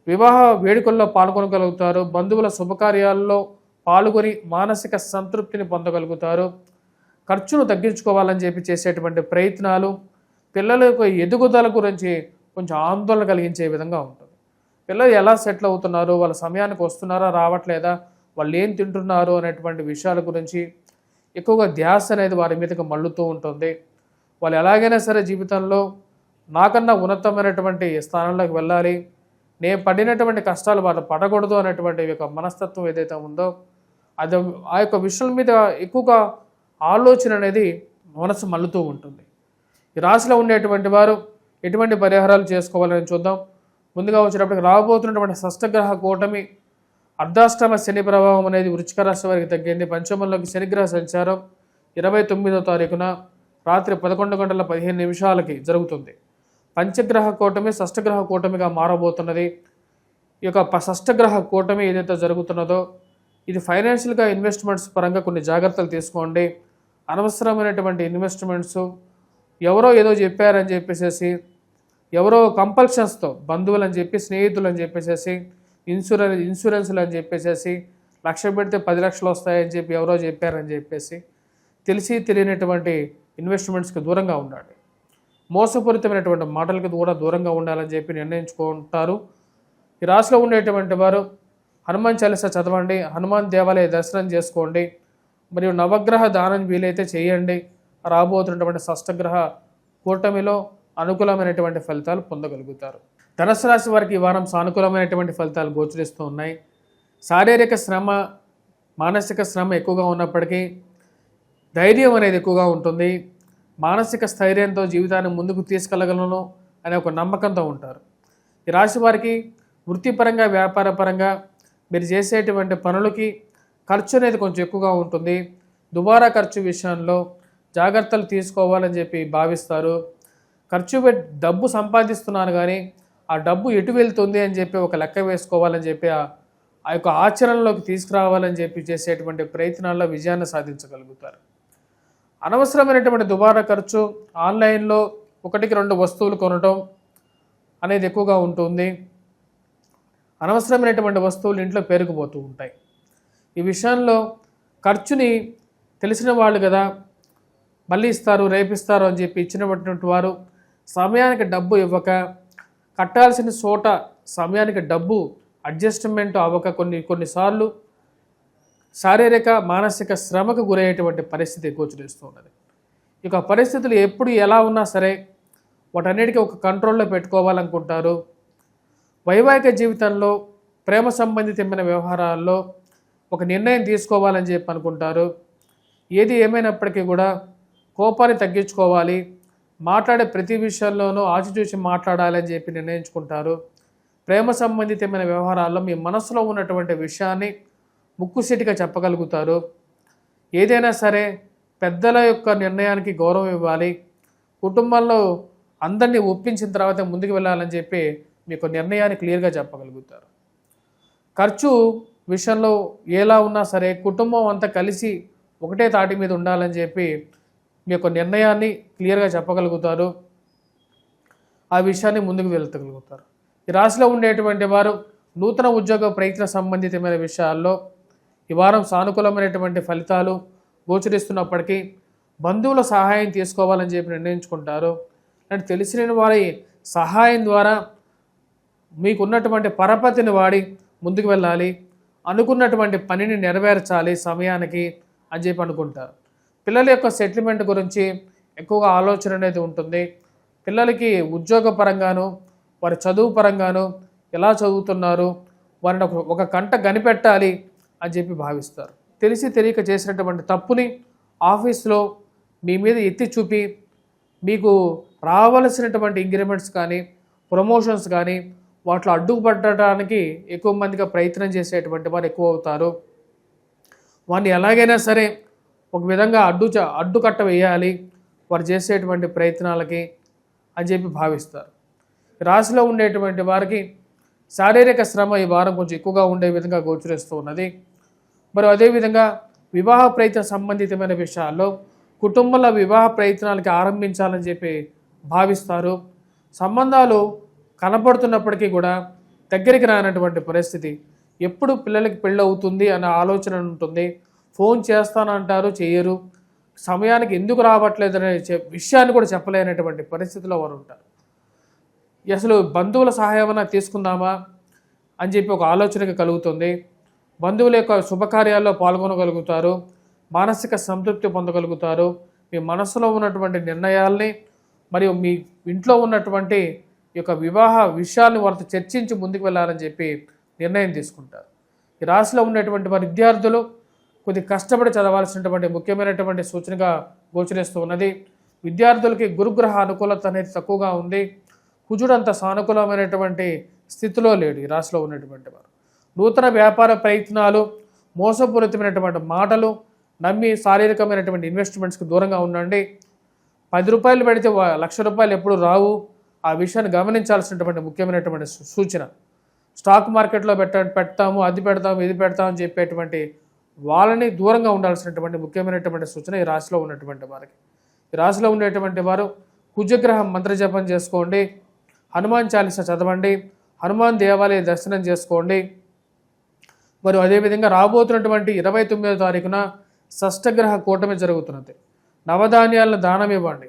వివాహ వేడుకల్లో పాల్గొనగలుగుతారు. బంధువుల శుభకార్యాల్లో పాల్గొని మానసిక సంతృప్తిని పొందగలుగుతారు. ఖర్చును తగ్గించుకోవాలని చెప్పి చేసేటువంటి ప్రయత్నాలు పిల్లల యొక్క ఎదుగుదల గురించి కొంచెం ఆందోళన కలిగించే విధంగా ఉంటుంది. పిల్లలు ఎలా సెటిల్ అవుతున్నారు, వాళ్ళ సమయానికి వస్తున్నారా, రావట్లేదా, వాళ్ళు ఏం తింటున్నారు అనేటువంటి విషయాల గురించి ఎక్కువగా ధ్యాస అనేది వారి మీదకి మళ్ళుతూ ఉంటుంది. వాళ్ళు ఎలాగైనా సరే జీవితంలో నాకన్నా ఉన్నతమైనటువంటి స్థానంలోకి వెళ్ళాలి, నేను పడినటువంటి కష్టాలు వాళ్ళు పడకూడదు అనేటువంటి యొక్క మనస్తత్వం ఏదైతే ఉందో అది ఆ యొక్క విషయం మీద ఎక్కువగా ఆలోచన అనేది మనసు మళ్ళుతూ ఉంటుంది. ఈ రాశిలో ఉండేటువంటి వారు ఎటువంటి పరిహారాలు చేసుకోవాలని చూద్దాం. ముందుగా వచ్చేటప్పటికి రాబోతున్నటువంటి షష్టగ్రహ కూటమి అర్ధాష్టమ శని ప్రభావం అనేది వృశ్చిక రాశి వారికి తగ్గింది. పంచమంలోకి శనిగ్రహ సంచారం 29వ తారీఖున రాత్రి 11:15 జరుగుతుంది. పంచగ్రహ కూటమి షష్టగ్రహ కూటమిగా మారబోతున్నది. ఈ యొక్క షష్టగ్రహ కూటమి ఏదైతే జరుగుతున్నదో ఇది ఫైనాన్షియల్గా ఇన్వెస్ట్మెంట్స్ పరంగా కొన్ని జాగ్రత్తలు తీసుకోండి. అనవసరమైనటువంటి ఇన్వెస్ట్మెంట్స్ ఎవరో ఏదో చెప్పారని చెప్పేసి, ఎవరో కంపల్షన్స్తో బంధువులు అని చెప్పి, స్నేహితులు అని చెప్పేసి, ఇన్సూరెన్స్లు అని చెప్పేసి, లక్ష పెడితే 10 లక్షలు వస్తాయని చెప్పి ఎవరో చెప్పారని చెప్పేసి తెలిసి తెలియనటువంటి ఇన్వెస్ట్మెంట్స్కి దూరంగా ఉండాలి. మోసపూరితమైనటువంటి మాటలకి కూడా దూరంగా ఉండాలని చెప్పి నిర్ణయించుకుంటారు. ఈ రాశిలో ఉండేటువంటి వారు హనుమాన్ చాలీసా చదవండి, హనుమాన్ దేవాలయ దర్శనం చేసుకోండి, మరియు నవగ్రహ దానం వీలైతే చేయండి. రాబోతున్నటువంటి షష్టగ్రహ కూటమిలో అనుకూలమైనటువంటి ఫలితాలు పొందగలుగుతారు. ధనుసు రాశి వారికి ఈ వారం సానుకూలమైనటువంటి ఫలితాలు గోచరిస్తూ ఉన్నాయి. శారీరక శ్రమ, మానసిక శ్రమ ఎక్కువగా ఉన్నప్పటికీ ధైర్యం అనేది ఎక్కువగా ఉంటుంది. మానసిక స్థైర్యంతో జీవితాన్ని ముందుకు తీసుకెళ్లగలను అనే ఒక నమ్మకంతో ఉంటారు. ఈ రాశి వారికి వృత్తిపరంగా, వ్యాపారపరంగా మీరు చేసేటువంటి పనులకి ఖర్చు అనేది కొంచెం ఎక్కువగా ఉంటుంది. దుబారా ఖర్చు విషయంలో జాగ్రత్తలు తీసుకోవాలని చెప్పి భావిస్తారు. ఖర్చు పెట్టి డబ్బు సంపాదిస్తున్నాను కానీ ఆ డబ్బు ఎటు వెళ్తుంది అని చెప్పి ఒక లెక్క వేసుకోవాలని చెప్పి ఆ యొక్క ఆచరణలోకి తీసుకురావాలని చెప్పి చేసేటువంటి ప్రయత్నాల్లో విజయాన్ని సాధించగలుగుతారు. అనవసరమైనటువంటి దుబారా ఖర్చు, ఆన్లైన్లో 1-2 వస్తువులు కొనడం అనేది ఎక్కువగా ఉంటుంది. అనవసరమైనటువంటి వస్తువులు ఇంట్లో పేరుకుపోతూ ఉంటాయి. ఈ విషయంలో ఖర్చుని తెలిసిన వాళ్ళు కదా, మళ్ళీ ఇస్తారు, రేపిస్తారు అని చెప్పి ఇచ్చినటువంటి వారు సమయానికి డబ్బు ఇవ్వక, కట్టాల్సిన చోట సమయానికి డబ్బు అడ్జస్ట్మెంట్ అవ్వక కొన్నిసార్లు శారీరక, మానసిక శ్రమకు గురయ్యేటువంటి పరిస్థితి గోచరిస్తూ ఉన్నది. ఇక పరిస్థితులు ఎప్పుడు ఎలా ఉన్నా సరే వాటన్నిటికీ ఒక కంట్రోల్లో పెట్టుకోవాలనుకుంటారు. వైవాహిక జీవితంలో, ప్రేమ సంబంధితమైన వ్యవహారాల్లో ఒక నిర్ణయం తీసుకోవాలని చెప్పి అనుకుంటారు. ఏది ఏమైనప్పటికీ కూడా కోపాన్ని తగ్గించుకోవాలి, మాట్లాడే ప్రతి విషయంలోనూ ఆచితూచి మాట్లాడాలని చెప్పి నిర్ణయించుకుంటారు. ప్రేమ సంబంధితమైన వ్యవహారాల్లో మీ మనసులో ఉన్నటువంటి విషయాన్ని ముక్కుసూటిగా చెప్పగలుగుతారు. ఏదైనా సరే పెద్దల యొక్క నిర్ణయానికి గౌరవం ఇవ్వాలి, కుటుంబంలో అందరినీ ఒప్పించిన తర్వాత ముందుకు వెళ్ళాలని చెప్పి మీకు నిర్ణయాన్ని క్లియర్గా చెప్పగలుగుతారు. ఖర్చు విషయంలో ఎలా ఉన్నా సరే కుటుంబం అంతా కలిసి ఒకటే తాటి మీద ఉండాలని చెప్పి మీ యొక్క నిర్ణయాన్ని క్లియర్గా చెప్పగలుగుతారు. ఆ విషయాన్ని ముందుకు వెళ్తగలుగుతారు. ఈ రాశిలో ఉండేటువంటి వారు నూతన ఉద్యోగ ప్రయత్న సంబంధితమైన విషయాల్లో ఈ వారం సానుకూలమైనటువంటి ఫలితాలు గోచరిస్తున్నప్పటికీ బంధువుల సహాయం తీసుకోవాలని చెప్పి నిర్ణయించుకుంటారు. అంటే తెలిసిన వారి సహాయం ద్వారా మీకున్నటువంటి పరపతిని వాడి ముందుకు వెళ్ళాలి, అనుకున్నటువంటి పనిని నెరవేర్చాలి సమయానికి అని చెప్పి అనుకుంటారు. పిల్లల యొక్క సెటిల్మెంట్ గురించి ఎక్కువగా ఆలోచన అనేది ఉంటుంది. పిల్లలకి ఉద్యోగపరంగాను వారి చదువు పరంగాను ఎలా చదువుతున్నారు, వారిని ఒక కంట కనిపెట్టాలి అని చెప్పి భావిస్తారు. తెలిసి తెలియక చేసినటువంటి తప్పుని ఆఫీస్లో మీ మీద ఎత్తి చూపి మీకు రావలసినటువంటి ఇంక్రిమెంట్స్ కానీ ప్రమోషన్స్ కానీ వాటిలో అడ్డుపడటానికి ఎక్కువ మందిగా ప్రయత్నం చేసేటువంటి వారు ఎక్కువ అవుతారు. వారిని ఎలాగైనా సరే ఒక విధంగా అడ్డుకట్ట వేయాలి వారు చేసేటువంటి ప్రయత్నాలకి అని చెప్పి భావిస్తారు. రాశిలో ఉండేటువంటి వారికి శారీరక శ్రమ ఈ వారం కొంచెం ఎక్కువగా ఉండే విధంగా గోచరిస్తూ ఉన్నది. మరి అదేవిధంగా వివాహ ప్రయత్న సంబంధితమైన విషయాల్లో కుటుంబంలో వివాహ ప్రయత్నాలకి ఆరంభించాలని చెప్పి భావిస్తారు. సంబంధాలు కనపడుతున్నప్పటికీ కూడా దగ్గరికి రానటువంటి పరిస్థితి, ఎప్పుడు పిల్లలకి పెళ్ళి అవుతుంది అన్న ఆలోచన ఉంటుంది. ఫోన్ చేస్తానంటారు, చేయరు. సమయానికి ఎందుకు రావట్లేదు అనే విషయాన్ని కూడా చెప్పలేనటువంటి పరిస్థితిలో వారు ఉంటారు. అసలు బంధువుల సహాయం తీసుకుందామా అని చెప్పి ఒక ఆలోచనకి కలుగుతుంది. బంధువుల యొక్క శుభకార్యాల్లో పాల్గొనగలుగుతారు, మానసిక సంతృప్తి పొందగలుగుతారు. మీ మనసులో ఉన్నటువంటి నిర్ణయాల్ని మరియు మీ ఇంట్లో ఉన్నటువంటి ఈ యొక్క వివాహ విషయాల్ని వారితో చర్చించి ముందుకు వెళ్ళాలని చెప్పి నిర్ణయం తీసుకుంటారు. ఈ రాశిలో ఉన్నటువంటి వారి విద్యార్థులు కొద్ది కష్టపడి చదవాల్సినటువంటి ముఖ్యమైనటువంటి సూచనగా గోచరిస్తూ ఉన్నది. విద్యార్థులకి గురుగ్రహ అనుకూలత అనేది తక్కువగా ఉంది. కుజుడు అంత సానుకూలమైనటువంటి స్థితిలో లేడు ఈ రాశిలో ఉన్నటువంటి వారు. నూతన వ్యాపార ప్రయత్నాలు, మోసపూరితమైనటువంటి మాటలు నమ్మి శారీరకమైనటువంటి ఇన్వెస్ట్మెంట్స్కి దూరంగా ఉండండి. 10 రూపాయలు పెడితే 1,00,000 రూపాయలు ఎప్పుడు రావు. ఆ విషయాన్ని గమనించాల్సినటువంటి ముఖ్యమైనటువంటి సూచన. స్టాక్ మార్కెట్లో పెడతాము, అది పెడతాము, ఇది పెడతాము అని చెప్పేటువంటి వాళ్ళని దూరంగా ఉండాల్సినటువంటి ముఖ్యమైనటువంటి సూచన ఈ రాశిలో ఉన్నటువంటి వారికి. ఈ రాశిలో ఉండేటువంటి వారు కుజగ్రహం మంత్రజపం చేసుకోండి, హనుమాన్ చాలీసా చదవండి, హనుమాన్ దేవాలయ దర్శనం చేసుకోండి. మరియు అదేవిధంగా రాబోతున్నటువంటి 29వ తారీఖున షష్టగ్రహ కూటమి జరుగుతున్నది. నవధాన్యాలను దానం ఇవ్వండి.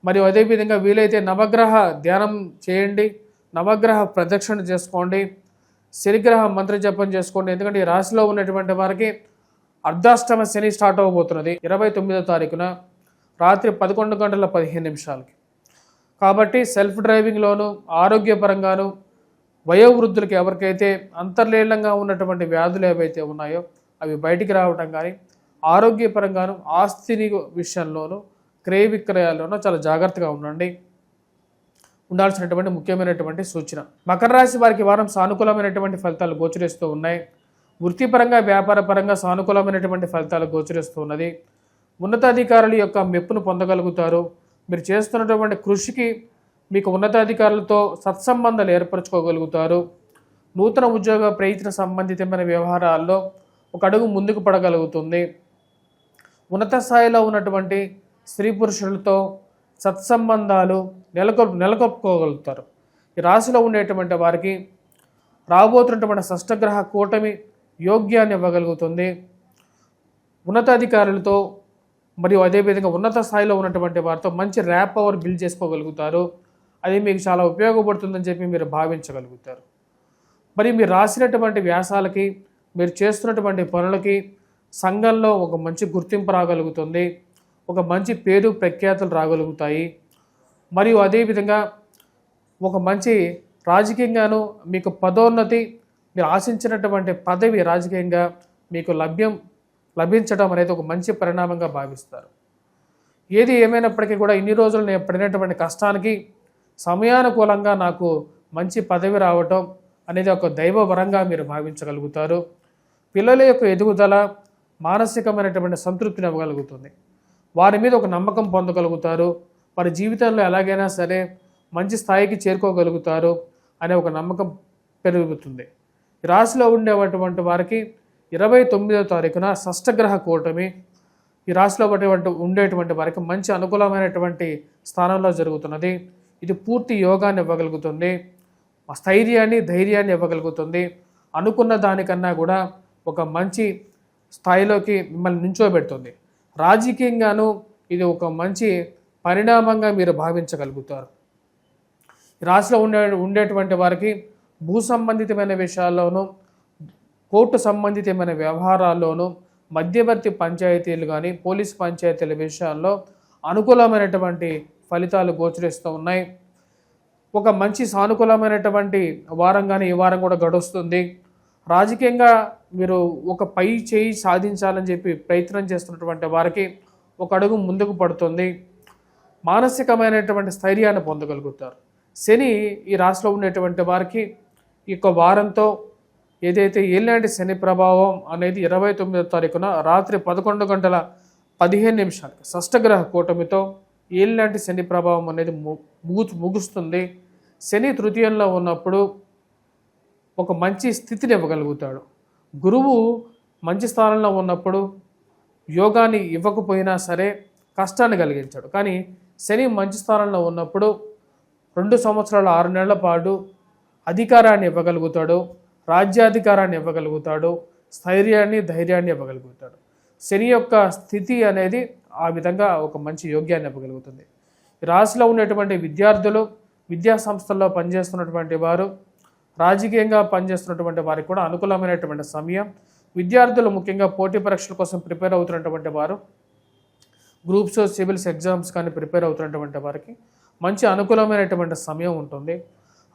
మరియు అదేవిధంగా వీలైతే నవగ్రహ ధ్యానం చేయండి, నవగ్రహ ప్రదక్షిణ చేసుకోండి, శనిగ్రహ మంత్ర జపం చేసుకోండి. ఎందుకంటే ఈ రాశిలో ఉన్నటువంటి వారికి అర్ధాష్టమ శని స్టార్ట్ అవ్వబోతున్నది 29వ తారీఖున రాత్రి 11:15 కాబట్టి సెల్ఫ్ డ్రైవింగ్లోను ఆరోగ్యపరంగాను వయోవృద్ధులకి ఎవరికైతే అంతర్లీనంగా ఉన్నటువంటి వ్యాధులు ఏవైతే ఉన్నాయో అవి బయటికి రావటం కానీ, ఆరోగ్యపరంగాను ఆస్తిని విషయంలోనూ క్రయ విక్రయాల్లోనూ చాలా జాగ్రత్తగా ఉండాల్సినటువంటి ముఖ్యమైనటువంటి సూచన. మకర రాశి వారికి వారం సానుకూలమైనటువంటి ఫలితాలు గోచరిస్తూ ఉన్నాయి. వృత్తిపరంగా వ్యాపారపరంగా సానుకూలమైనటువంటి ఫలితాలు గోచరిస్తూ ఉన్నది. ఉన్నతాధికారుల యొక్క మెప్పును పొందగలుగుతారు. మీరు చేస్తున్నటువంటి కృషికి మీకు ఉన్నతాధికారులతో సత్సంబంధాలు ఏర్పరచుకోగలుగుతారు. నూతన ఉద్యోగ ప్రయత్న సంబంధితమైన వ్యవహారాల్లో ఒక అడుగు ముందుకు పడగలుగుతుంది. ఉన్నత స్థాయిలో ఉన్నటువంటి స్త్రీ పురుషులతో సత్సంబంధాలు నెలకొల్పుకోగలుగుతారు. ఈ రాశిలో ఉండేటువంటి వారికి రాబోతున్నటువంటి షష్టగ్రహ కూటమి యోగ్యాన్ని ఇవ్వగలుగుతుంది. ఉన్నతాధికారులతో మరియు అదేవిధంగా ఉన్నత స్థాయిలో ఉన్నటువంటి వారితో మంచి ర్యాప్ పవర్ బిల్డ్ చేసుకోగలుగుతారు. అది మీకు చాలా ఉపయోగపడుతుందని చెప్పి మీరు భావించగలుగుతారు. మరి మీరు రాసినటువంటి వ్యాసాలకి, మీరు చేస్తున్నటువంటి పనులకి సంఘంలో ఒక మంచి గుర్తింపు రాగలుగుతుంది, ఒక మంచి పేరు ప్రఖ్యాతులు రాగలుగుతాయి. మరియు అదేవిధంగా ఒక మంచి రాజకీయంగాను మీకు పదోన్నతి, మీరు ఆశించినటువంటి పదవి రాజకీయంగా మీకు లభించడం అనేది ఒక మంచి పరిణామంగా భావిస్తారు. ఏది ఏమైనప్పటికీ కూడా ఇన్ని రోజులు నేను పడినటువంటి కష్టానికి సమయానుకూలంగా నాకు మంచి పదవి రావటం అనేది ఒక దైవ వరంగా మీరు భావించగలుగుతారు. పిల్లల యొక్క ఎదుగుదల మానసికమైనటువంటి సంతృప్తిని ఇవ్వగలుగుతుంది. వారి మీద ఒక నమ్మకం పొందగలుగుతారు. వారి జీవితంలో ఎలాగైనా సరే మంచి స్థాయికి చేరుకోగలుగుతారు. అనే ఒక నమ్మకం పెరుగుతుంది. ఈ రాశిలో ఉండేటువంటి వారికి 29వ తారీఖున షష్టగ్రహ కూటమి ఈ రాశిలో ఉండేటువంటి వారికి మంచి అనుకూలమైనటువంటి స్థానంలో జరుగుతున్నది. ఇది పూర్తి యోగాన్ని ఇవ్వగలుగుతుంది, స్థైర్యాన్ని ధైర్యాన్ని ఇవ్వగలుగుతుంది. అనుకున్న దానికన్నా కూడా ఒక మంచి స్థాయిలోకి మిమ్మల్ని నించోబెడుతుంది. రాజకీయంగాను ఇది ఒక మంచి పరిణామంగా మీరు భావించగలుగుతారు. ఈ రాశిలో ఉండేటువంటి వారికి భూ సంబంధితమైన విషయాల్లోనూ కోర్టు సంబంధితమైన వ్యవహారాల్లోనూ మధ్యవర్తి పంచాయతీలు కానీ పోలీస్ పంచాయతీల విషయాల్లో అనుకూలమైనటువంటి ఫలితాలు గోచరిస్తూ ఉన్నాయి. ఒక మంచి సానుకూలమైనటువంటి వారంగానే ఈ వారం కూడా గడుస్తుంది. రాజకీయంగా మీరు ఒక పై చేయి సాధించాలని చెప్పి ప్రయత్నం చేస్తున్నటువంటి వారికి ఒక అడుగు ముందుకు పడుతుంది. మానసికమైనటువంటి స్థైర్యాన్ని పొందగలుగుతారు. శని ఈ రాశిలో ఉండేటువంటి వారికి ఈ యొక్క వారంతో ఏదైతే ఏలినాటి శని ప్రభావం అనేది 29వ తారీఖున రాత్రి 11:15 షష్టగ్రహ కూటమితో ఏలినాటి శని ప్రభావం అనేది ముగుస్తుంది. శని తృతీయంలో ఉన్నప్పుడు ఒక మంచి స్థితిని ఇవ్వగలుగుతాడు. గురువు మంచి స్థానంలో ఉన్నప్పుడు యోగాన్ని ఇవ్వకపోయినా సరే కష్టాన్ని కలిగించాడు. కానీ శని మంచి స్థానంలో ఉన్నప్పుడు 2 సంవత్సరాల 6 నెలల పాటు అధికారాన్ని ఇవ్వగలుగుతాడు, రాజ్యాధికారాన్ని ఇవ్వగలుగుతాడు, స్థైర్యాన్ని ధైర్యాన్ని ఇవ్వగలుగుతాడు. శని యొక్క స్థితి అనేది ఆ విధంగా ఒక మంచి యోగ్యాన్ని ఇవ్వగలుగుతుంది. ఈ రాశిలో ఉండేటువంటి విద్యార్థులు, విద్యా సంస్థల్లో పనిచేస్తున్నటువంటి వారు, రాజకీయంగా పనిచేస్తున్నటువంటి వారికి కూడా అనుకూలమైనటువంటి సమయం. విద్యార్థులు ముఖ్యంగా పోటీ పరీక్షల కోసం ప్రిపేర్ అవుతున్నటువంటి వారు, గ్రూప్స్ సివిల్స్ ఎగ్జామ్స్ కానీ ప్రిపేర్ అవుతున్నటువంటి వారికి మంచి అనుకూలమైనటువంటి సమయం ఉంటుంది.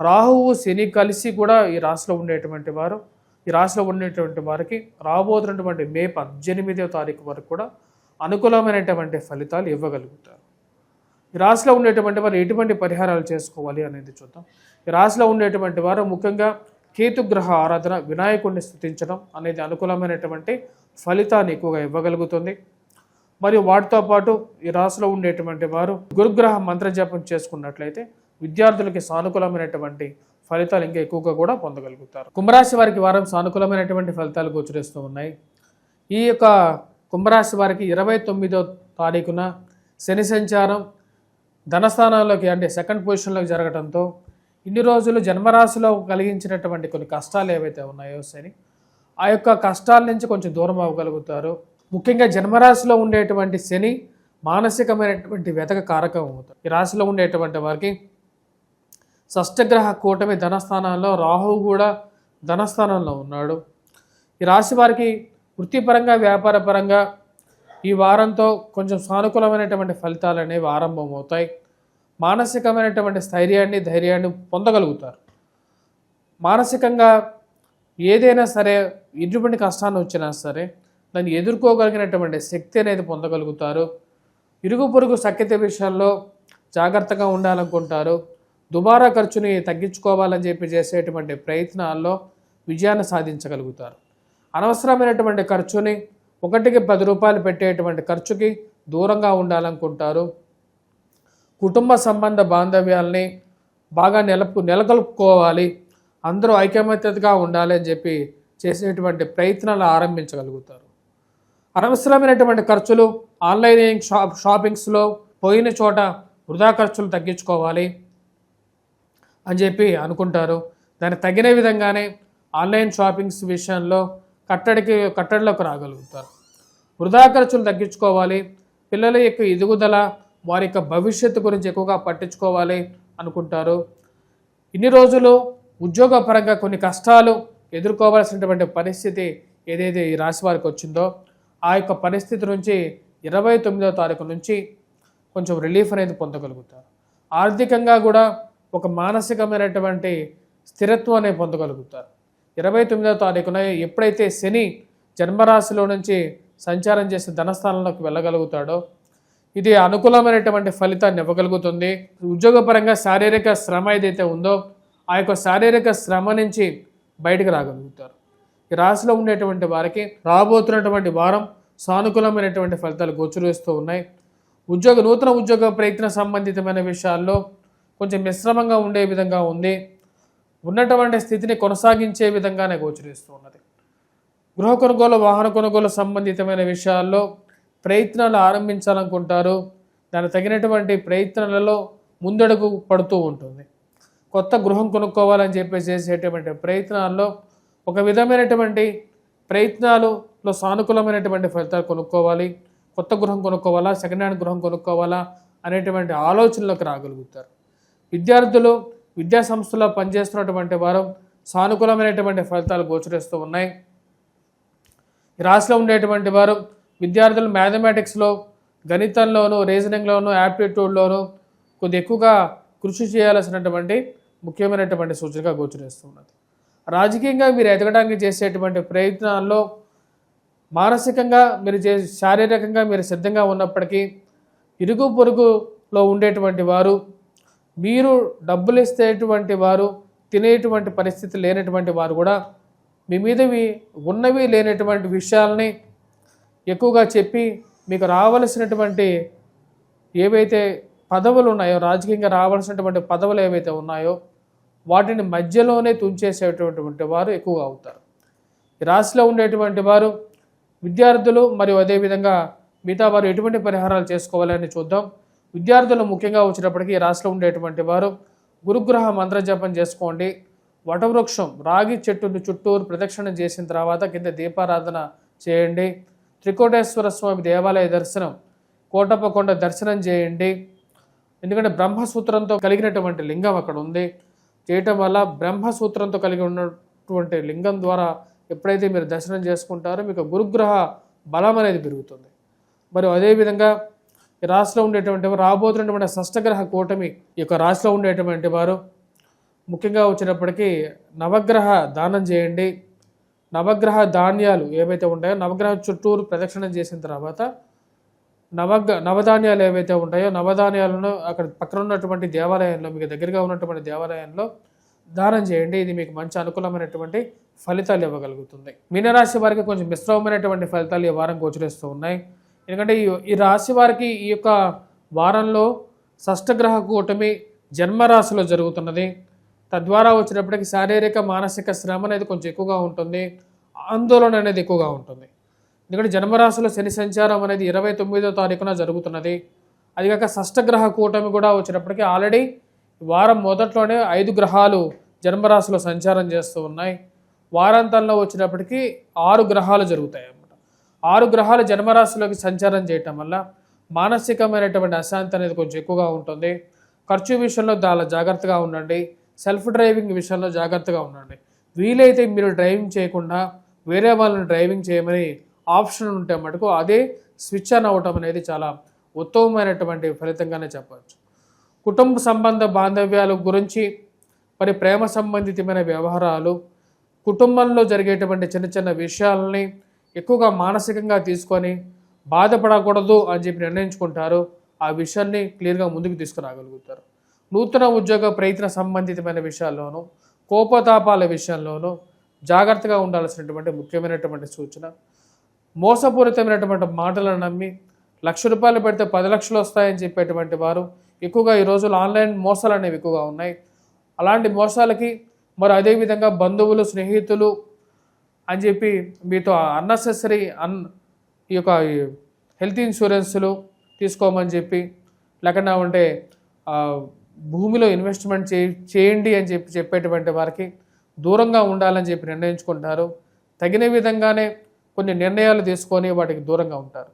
రాహువు శని కలిసి కూడా ఈ రాశిలో ఉండేటువంటి వారికి రాబోతున్నటువంటి మే 18వ తారీఖు వరకు కూడా అనుకూలమైనటువంటి ఫలితాలు ఇవ్వగలుగుతారు. ఈ రాశిలో ఉండేటువంటి వారు ఎటువంటి పరిహారాలు చేసుకోవాలి అనేది చూద్దాం. ఈ రాశిలో ఉండేటువంటి వారు ముఖ్యంగా కేతుగ్రహ ఆరాధన, వినాయకుడిని స్తుతించడం అనేది అనుకూలమైనటువంటి ఫలితాన్ని ఎక్కువగా ఇవ్వగలుగుతుంది. మరియు వాటితో పాటు ఈ రాశిలో ఉండేటువంటి వారు గురుగ్రహ మంత్రజపం చేసుకున్నట్లయితే విద్యార్థులకి సానుకూలమైనటువంటి ఫలితాలు ఇంకా ఎక్కువగా కూడా పొందగలుగుతారు. కుంభరాశి వారికి వారం సానుకూలమైనటువంటి ఫలితాలు గోచరిస్తూ ఉన్నాయి. ఈ యొక్క కుంభరాశి వారికి 29వ తారీఖున శని సంచారం ధనస్థానంలోకి అంటే సెకండ్ పొజిషన్లోకి జరగడంతో ఇన్ని రోజులు జన్మరాశిలో కలిగించినటువంటి కొన్ని కష్టాలు ఏవైతే ఉన్నాయో శని ఆ యొక్క కష్టాల నుంచి కొంచెం దూరం అవ్వగలుగుతారు. ముఖ్యంగా జన్మరాశిలో ఉండేటువంటి శని మానసికమైనటువంటి వెతక కారకం అవుతారు. ఈ రాశిలో ఉండేటువంటి వారికి షష్టగ్రహ కూటమి ధనస్థానంలో, రాహువు కూడా ధనస్థానంలో ఉన్నాడు. ఈ రాశి వారికి వృత్తిపరంగా వ్యాపారపరంగా ఈ వారంతో కొంచెం సానుకూలమైనటువంటి ఫలితాలు అనేవి ఆరంభమవుతాయి. మానసికమైనటువంటి స్థైర్యాన్ని ధైర్యాన్ని పొందగలుగుతారు. మానసికంగా ఏదైనా సరే ఎటువంటి కష్టాన్ని వచ్చినా సరే దాన్ని ఎదుర్కోగలిగినటువంటి శక్తి అనేది పొందగలుగుతారు. ఇరుగు పొరుగు సఖ్యత విషయాల్లో జాగ్రత్తగా ఉండాలనుకుంటారు. దుబారా ఖర్చుని తగ్గించుకోవాలని చెప్పి చేసేటువంటి ప్రయత్నాల్లో విజయాన్ని సాధించగలుగుతారు. అనవసరమైనటువంటి ఖర్చుని 1కి 10 రూపాయలు పెట్టేటువంటి ఖర్చుకి దూరంగా ఉండాలనుకుంటారు. కుటుంబ సంబంధ బాంధవ్యాల్ని బాగా నెలకొల్పుకోవాలి, అందరూ ఐకమత్యతగా ఉండాలి అని చెప్పి చేసేటువంటి ప్రయత్నాలు ఆరంభించగలుగుతారు. అనవసరమైనటువంటి ఖర్చులు ఆన్లైన్ షాపింగ్స్లో పోయిన చోట వృధా ఖర్చులు తగ్గించుకోవాలి అని అనుకుంటారు. దానికి తగిన విధంగానే ఆన్లైన్ షాపింగ్స్ విషయంలో కట్టడిలోకి రాగలుగుతారు. వృధా ఖర్చులు తగ్గించుకోవాలి, పిల్లల యొక్క ఎదుగుదల, వారి యొక్క భవిష్యత్తు గురించి ఎక్కువగా పట్టించుకోవాలి అనుకుంటారు. ఇన్ని రోజులు ఉద్యోగపరంగా కొన్ని కష్టాలు ఎదుర్కోవాల్సినటువంటి పరిస్థితి ఏదైతే ఈ రాశి వారికి వచ్చిందో ఆ యొక్క పరిస్థితి నుంచి 29వ తారీఖు నుంచి కొంచెం రిలీఫ్ అనేది పొందగలుగుతారు. ఆర్థికంగా కూడా ఒక మానసికమైనటువంటి స్థిరత్వాన్ని పొందగలుగుతారు. 29వ తారీఖున ఎప్పుడైతే శని జన్మరాశిలో నుంచి సంచారం చేసి ధనస్థానంలోకి వెళ్ళగలుగుతాడో ఇది అనుకూలమైనటువంటి ఫలితాన్ని ఇవ్వగలుగుతుంది. ఉద్యోగపరంగా శారీరక శ్రమ ఏదైతే ఉందో ఆ యొక్క శారీరక శ్రమ నుంచి బయటకు రాగలుగుతారు. ఈ రాశిలో ఉండేటువంటి వారికి రాబోతున్నటువంటి వారం సానుకూలమైనటువంటి ఫలితాలు గోచరిస్తూ ఉన్నాయి. నూతన ఉద్యోగ ప్రయత్న సంబంధితమైన విషయాల్లో కొంచెం మిశ్రమంగా ఉండే విధంగా ఉంది. ఉన్నటువంటి స్థితిని కొనసాగించే విధంగానే గోచరిస్తూ ఉన్నది. గృహ కొనుగోలు, వాహన కొనుగోలు సంబంధితమైన విషయాల్లో ప్రయత్నాలు ఆరంభించాలనుకుంటారు. దానికి తగినటువంటి ప్రయత్నాలలో ముందడుగు పడుతూ ఉంటుంది. కొత్త గృహం కొనుక్కోవాలని చెప్పేసి చేసేటువంటి ప్రయత్నాల్లో ఒక విధమైనటువంటి ప్రయత్నాలలో సానుకూలమైనటువంటి ఫలితాలు కొనుక్కోవాలి, కొత్త గృహం కొనుక్కోవాలా, సెకండ్ హ్యాండ్ గృహం కొనుక్కోవాలా అనేటువంటి ఆలోచనలోకి రాగలుగుతారు. విద్యార్థులు, విద్యా సంస్థలో పనిచేస్తున్నటువంటి వారు సానుకూలమైనటువంటి ఫలితాలు గోచరిస్తూ ఉన్నాయి. ఈ రాశిలో ఉండేటువంటి వారు విద్యార్థులు మ్యాథమెటిక్స్లో, గణితంలోనూ, రీజనింగ్లోనూ, యాప్టిట్యూడ్లోనూ కొద్ది ఎక్కువగా కృషి చేయాల్సినటువంటి ముఖ్యమైనటువంటి సూచనగా గోచరిస్తూ ఉన్నది. రాజకీయంగా మీరు ఎదగడానికి చేసేటువంటి ప్రయత్నాల్లో మానసికంగా మీరు శారీరకంగా మీరు సిద్ధంగా ఉన్నప్పటికీ ఇరుగు పొరుగులో ఉండేటువంటి వారు, మీరు డబ్బులు ఇస్తేటువంటి వారు తినేటువంటి పరిస్థితి లేనటువంటి వారు కూడా మీ మీదవి ఉన్నవి లేనటువంటి విషయాలని ఎక్కువగా చెప్పి మీకు రావలసినటువంటి ఏవైతే పదవులు ఉన్నాయో, రాజకీయంగా రావాల్సినటువంటి పదవులు ఏవైతే ఉన్నాయో వాటిని మధ్యలోనే తుంచేసేటటువంటి వారు ఎక్కువగా అవుతారు. ఈ రాశిలో ఉండేటువంటి వారు విద్యార్థులు మరియు అదేవిధంగా మిగతా వారు ఎటువంటి పరిహారాలు చేసుకోవాలని చూద్దాం. విద్యార్థులు ముఖ్యంగా వచ్చినప్పటికీ ఈ రాశిలో ఉండేటువంటి వారు గురుగ్రహ మంత్రజపం చేసుకోండి. వటవృక్షం, రాగి చెట్టును చుట్టూరు ప్రదక్షిణ చేసిన తర్వాత కింద దీపారాధన చేయండి. త్రికోటేశ్వర స్వామి దేవాలయ దర్శనం, కోటప్పకొండ దర్శనం చేయండి. ఎందుకంటే బ్రహ్మసూత్రంతో కలిగినటువంటి లింగం అక్కడ ఉంది. చేయటం వల్ల బ్రహ్మసూత్రంతో కలిగి ఉన్నటువంటి లింగం ద్వారా ఎప్పుడైతే మీరు దర్శనం చేసుకుంటారో మీకు గురుగ్రహ బలం అనేది పెరుగుతుంది. మరియు అదేవిధంగా ఈ రాశిలో ఉండేటువంటి రాబోతున్నటువంటి షష్టగ్రహ కూటమి ఈ యొక్క రాశిలో ఉండేటువంటి వారు ముఖ్యంగా వచ్చినప్పటికీ నవగ్రహ దానం చేయండి. నవగ్రహ ధాన్యాలు ఏవైతే ఉంటాయో నవగ్రహ చుట్టూరు ప్రదక్షిణం చేసిన తర్వాత నవధాన్యాలు ఏవైతే ఉంటాయో నవధాన్యాలను అక్కడ పక్కన ఉన్నటువంటి దేవాలయంలో, మీకు దగ్గరగా ఉన్నటువంటి దేవాలయంలో దానం చేయండి. ఇది మీకు మంచి అనుకూలమైనటువంటి ఫలితాలు ఇవ్వగలుగుతుంది. మీనరాశి వారికి కొంచెం మిశ్రమమైనటువంటి ఫలితాలు ఈ వారం గోచరిస్తూ ఉన్నాయి. ఎందుకంటే ఈ రాశి వారికి ఈ యొక్క వారంలో షష్టగ్రహ కూటమి జన్మరాశిలో జరుగుతున్నది. తద్వారా వచ్చినప్పటికీ శారీరక, మానసిక శ్రమ అనేది కొంచెం ఎక్కువగా ఉంటుంది, ఆందోళన అనేది ఎక్కువగా ఉంటుంది. ఎందుకంటే జన్మరాశిలో శని సంచారం అనేది 29వ తారీఖున జరుగుతున్నది. అదిగాక షష్టగ్రహ కూటమి కూడా వచ్చినప్పటికీ ఆల్రెడీ వారం మొదట్లోనే 5 గ్రహాలు జన్మరాశిలో సంచారం చేస్తూ ఉన్నాయి. వారాంతంలో వచ్చినప్పటికీ 6 గ్రహాలు జరుగుతాయి అన్నమాట. 6 గ్రహాలు జన్మరాశిలోకి సంచారం చేయటం వల్ల మానసికమైనటువంటి అశాంతి అనేది కొంచెం ఎక్కువగా ఉంటుంది. ఖర్చు విషయంలో చాలా జాగ్రత్తగా ఉండండి. సెల్ఫ్ డ్రైవింగ్ విషయంలో జాగ్రత్తగా ఉండండి. వీలైతే మీరు డ్రైవింగ్ చేయకుండా వేరే వాళ్ళని డ్రైవింగ్ చేయమని ఆప్షన్ ఉంటే మటుకు అదే స్విచ్ ఆన్ అవ్వటం అనేది చాలా ఉత్తమమైనటువంటి ఫలితంగానే చెప్పవచ్చు. కుటుంబ సంబంధ బాంధవ్యాల గురించి, మరి ప్రేమ సంబంధితమైన వ్యవహారాలు, కుటుంబంలో జరిగేటువంటి చిన్న చిన్న విషయాలని ఎక్కువగా మానసికంగా తీసుకొని బాధపడకూడదు అని చెప్పి నిర్ణయించుకుంటారు. ఆ విషయాన్ని క్లియర్గా ముందుకు తీసుకురాగలుగుతారు. నూతన ఉద్యోగ ప్రయత్న సంబంధితమైన విషయాల్లోనూ, కోపతాపాల విషయంలోనూ జాగ్రత్తగా ఉండాల్సినటువంటి ముఖ్యమైనటువంటి సూచన. మోసపూరితమైనటువంటి మాటలను నమ్మి ₹1,00,000 పెడితే 10 లక్షలు వస్తాయని చెప్పేటువంటి వారు ఎక్కువగా ఈ రోజుల్లో ఆన్లైన్ మోసాలు అనేవి ఎక్కువగా ఉన్నాయి. అలాంటి మోసాలకి మరి అదేవిధంగా బంధువులు, స్నేహితులు అని చెప్పి మీతో అన్నెసెసరీ ఈ యొక్క హెల్త్ ఇన్సూరెన్సులు తీసుకోమని చెప్పి, లేకుండా ఉంటే భూమిలో ఇన్వెస్ట్మెంట్ చేయండి అని చెప్పేటువంటి వారికి దూరంగా ఉండాలని చెప్పి నిర్ణయించుకుంటారు. తగిన విధంగానే కొన్ని నిర్ణయాలు తీసుకొని వాటికి దూరంగా ఉంటారు.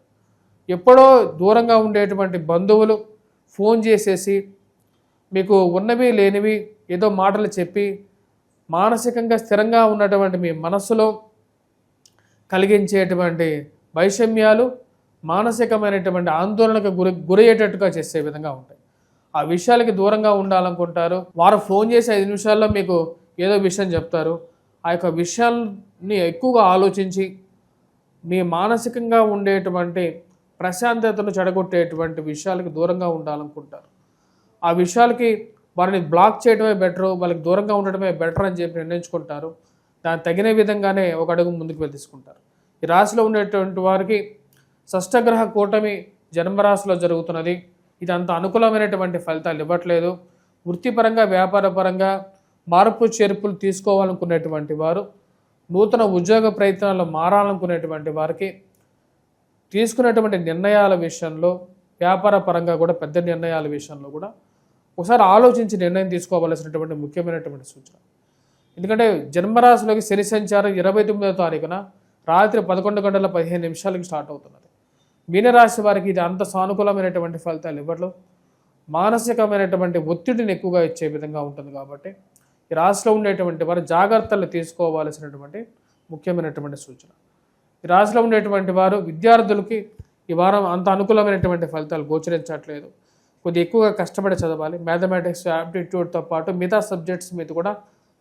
ఎప్పుడో దూరంగా ఉండేటువంటి బంధువులు ఫోన్ చేసేసి మీకు ఉన్నవి లేనివి ఏదో మాటలు చెప్పి మానసికంగా స్థిరంగా ఉన్నటువంటి మీ మనస్సులో కలిగించేటువంటి వైషమ్యాలు మానసికమైనటువంటి ఆందోళనకు గురయ్యేటట్టుగా చేసే విధంగా ఉంటాయి. ఆ విషయాలకి దూరంగా ఉండాలనుకుంటారు. వారు ఫోన్ చేసి 5 నిమిషాల్లో మీకు ఏదో విషయం చెప్తారు. ఆ యొక్క విషయాన్ని ఎక్కువగా ఆలోచించి మీ మానసికంగా ఉండేటువంటి ప్రశాంతతను చెడగొట్టేటువంటి విషయాలకి దూరంగా ఉండాలనుకుంటారు. ఆ విషయాలకి వారిని బ్లాక్ చేయడమే బెటరు, వాళ్ళకి దూరంగా ఉండడమే బెటర్ అని చెప్పి నిర్ణయించుకుంటారు. దానికి తగిన విధంగానే ఒక అడుగు ముందుకు తీసుకుంటారు. ఈ రాశిలో ఉండేటువంటి వారికి షష్టగ్రహ కూటమి జన్మరాశిలో జరుగుతున్నది. ఇది అంత అనుకూలమైనటువంటి ఫలితాలు ఇవ్వట్లేదు. వృత్తిపరంగా, వ్యాపారపరంగా మార్పు చేర్పులు తీసుకోవాలనుకునేటువంటి వారు, నూతన ఉద్యోగ ప్రయత్నాలు మారాలనుకునేటువంటి వారికి తీసుకునేటువంటి నిర్ణయాల విషయంలో, వ్యాపార పరంగా కూడా పెద్ద నిర్ణయాల విషయంలో కూడా ఒకసారి ఆలోచించి నిర్ణయం తీసుకోవాల్సినటువంటి ముఖ్యమైనటువంటి సూచన. ఎందుకంటే జన్మరాశిలోకి శని సంచారం 29వ తారీఖున రాత్రి 11:15 స్టార్ట్ అవుతున్నది. మీనరాశి వారికి ఇది అంత సానుకూలమైనటువంటి ఫలితాలు ఇవ్వట్లు, మానసికమైనటువంటి ఒత్తిడిని ఎక్కువగా ఇచ్చే విధంగా ఉంటుంది. కాబట్టి ఈ రాశిలో ఉండేటువంటి వారు జాగ్రత్తలు తీసుకోవాల్సినటువంటి ముఖ్యమైనటువంటి సూచన. ఈ రాశిలో ఉండేటువంటి వారు విద్యార్థులకి ఈ వారం అంత అనుకూలమైనటువంటి ఫలితాలు గోచరించట్లేదు. కొద్దిగా ఎక్కువగా కష్టపడి చదవాలి. మ్యాథమెటిక్స్, యాప్టిట్యూడ్తో పాటు మిగతా సబ్జెక్ట్స్ మీద కూడా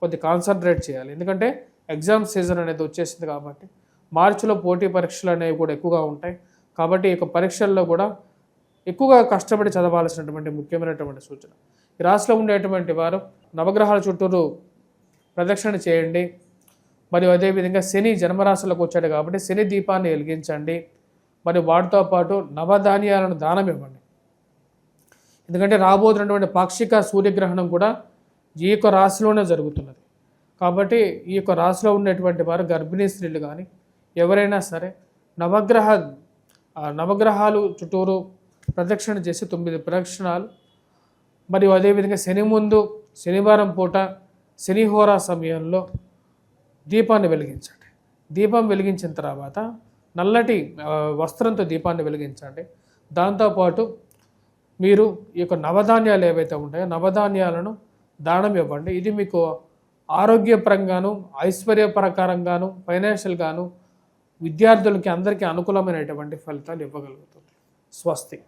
కొద్ది కాన్సన్ట్రేట్ చేయాలి. ఎందుకంటే ఎగ్జామ్ సీజన్ అనేది వచ్చేసింది కాబట్టి మార్చిలో పోటీ పరీక్షలు అనేవి కూడా ఎక్కువగా ఉంటాయి. కాబట్టి ఈ యొక్క పరీక్షల్లో కూడా ఎక్కువగా కష్టపడి చదవాల్సినటువంటి ముఖ్యమైనటువంటి సూచన. ఈ రాశిలో ఉండేటువంటి వారు నవగ్రహాల చుట్టూరు ప్రదక్షిణ చేయండి. మరియు అదేవిధంగా శని జన్మరాశులకు వచ్చాడు కాబట్టి శని దీపాన్ని వెలిగించండి. మరియు వాటితో పాటు నవధాన్యాలను దానం ఇవ్వండి. ఎందుకంటే రాబోతున్నటువంటి పాక్షిక సూర్యగ్రహణం కూడా ఈ యొక్క రాశిలోనే జరుగుతున్నది. కాబట్టి ఈ యొక్క రాశిలో ఉండేటువంటి వారు గర్భిణీ స్త్రీలు కానీ ఎవరైనా సరే నవగ్రహాలు చుట్టూరు ప్రదక్షిణ చేసి 9 ప్రదక్షిణాలు, మరియు అదేవిధంగా శని ముందు శనివారం పూట శనిహోరా సమయంలో దీపాన్ని వెలిగించండి. దీపం వెలిగించిన తర్వాత నల్లటి వస్త్రంతో దీపాన్ని వెలిగించండి. దాంతోపాటు మీరు ఈ యొక్క నవధాన్యాలు ఏవైతే ఉంటాయో నవధాన్యాలను దానం ఇవ్వండి. ఇది మీకు ఆరోగ్యపరంగాను, ఐశ్వర్యపరకరంగాను, ఫైనాన్షియల్గాను విద్యార్థులకి అందరికీ అనుకూలమైనటువంటి ఫలితాలు ఇవ్వగలుగుతుంది. స్వస్తి.